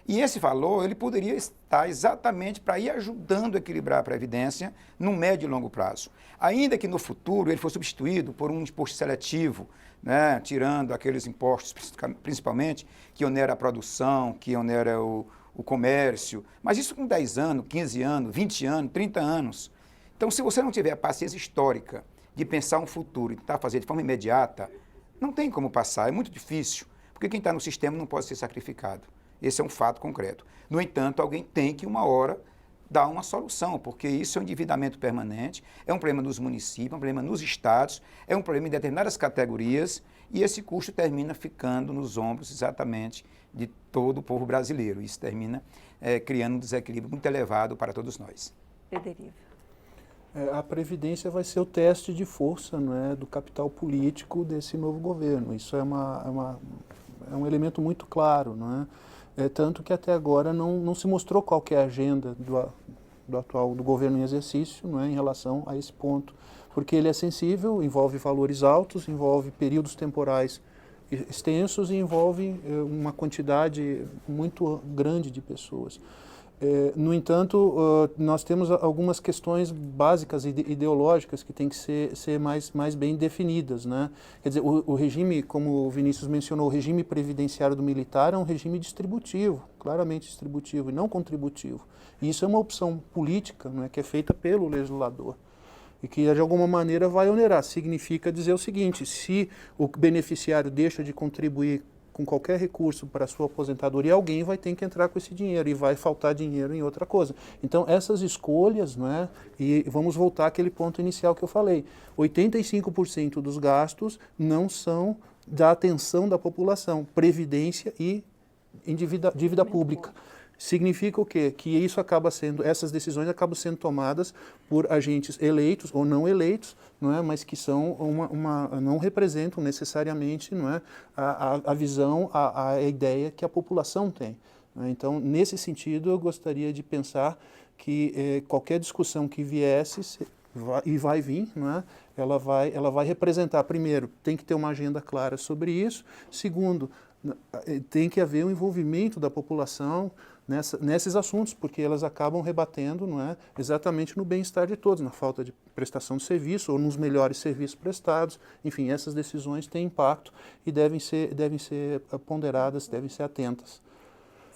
C: E esse valor, ele poderia estar exatamente para ir ajudando a equilibrar a Previdência no médio e longo prazo. Ainda que no futuro ele fosse substituído por um imposto seletivo, né, tirando aqueles impostos, principalmente, que onera a produção, que onera o comércio. Mas isso com 10 anos, 15 anos, 20 anos, 30 anos. Então, se você não tiver a paciência histórica de pensar um futuro e tentar fazer de forma imediata, não tem como passar, é muito difícil, porque quem está no sistema não pode ser sacrificado. Esse é um fato concreto. No entanto, alguém tem que, uma hora, dar uma solução, porque isso é um endividamento permanente, é um problema nos municípios, é um problema nos estados, é um problema em determinadas categorias, e esse custo termina ficando nos ombros, exatamente, de todo o povo brasileiro. Isso termina criando um desequilíbrio muito elevado para todos nós.
A: Federico.
B: A Previdência vai ser o teste de força, não é, do capital político desse novo governo. Isso é um elemento muito claro, não é? Tanto que até agora não se mostrou qual que é a agenda do governo em exercício, não é, em relação a esse ponto, porque ele é sensível, envolve valores altos, envolve períodos temporais extensos e envolve uma quantidade muito grande de pessoas. No entanto, nós temos algumas questões básicas e ideológicas que têm que ser mais bem definidas, né? Quer dizer, o regime, como o Vinícius mencionou, o regime previdenciário do militar é um regime distributivo, claramente distributivo e não contributivo. E isso é uma opção política, né, que é feita pelo legislador e que de alguma maneira vai onerar. Significa dizer o seguinte: se o beneficiário deixa de contribuir com qualquer recurso para a sua aposentadoria, alguém vai ter que entrar com esse dinheiro e vai faltar dinheiro em outra coisa. Então, essas escolhas, não é? E vamos voltar àquele ponto inicial que eu falei, 85% dos gastos não são da atenção da população, previdência e dívida pública. Significa o quê? Que essas decisões acabam sendo tomadas por agentes eleitos ou não eleitos, não é? Mas que são não representam necessariamente, não é, a visão, a ideia que a população tem. Não é? Então, nesse sentido, eu gostaria de pensar que qualquer discussão que viesse e vai vir, não é? Ela vai representar, primeiro, tem que ter uma agenda clara sobre isso. Segundo, tem que haver um envolvimento da população nesses assuntos, porque elas acabam rebatendo, não é, exatamente no bem-estar de todos, na falta de prestação de serviço ou nos melhores serviços prestados. Enfim, essas decisões têm impacto e devem ser ponderadas, devem ser atentas.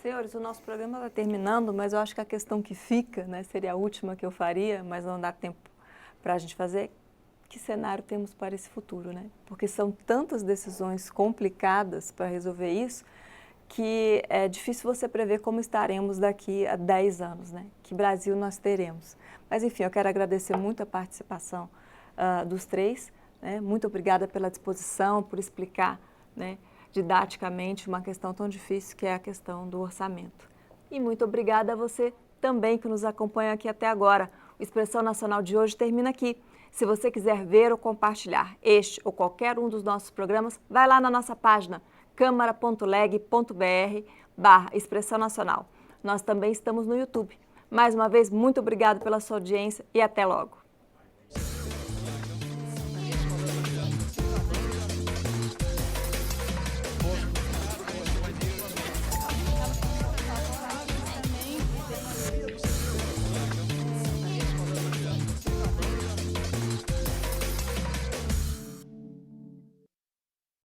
A: Senhores, o nosso programa está terminando, mas eu acho que a questão que fica, né, seria a última que eu faria, mas não dá tempo para a gente fazer. Que cenário temos para esse futuro, né? Porque são tantas decisões complicadas para resolver isso, que é difícil você prever como estaremos daqui a 10 anos, né? Que Brasil nós teremos. Mas, enfim, eu quero agradecer muito a participação dos três, né? Muito obrigada pela disposição, por explicar, né, didaticamente uma questão tão difícil que é a questão do orçamento. E muito obrigada a você também que nos acompanha aqui até agora. O Expressão Nacional de hoje termina aqui. Se você quiser ver ou compartilhar este ou qualquer um dos nossos programas, vai lá na nossa página câmara.leg.br/Expressão Nacional. Nós também estamos no YouTube. Mais uma vez, muito obrigado pela sua audiência e até logo.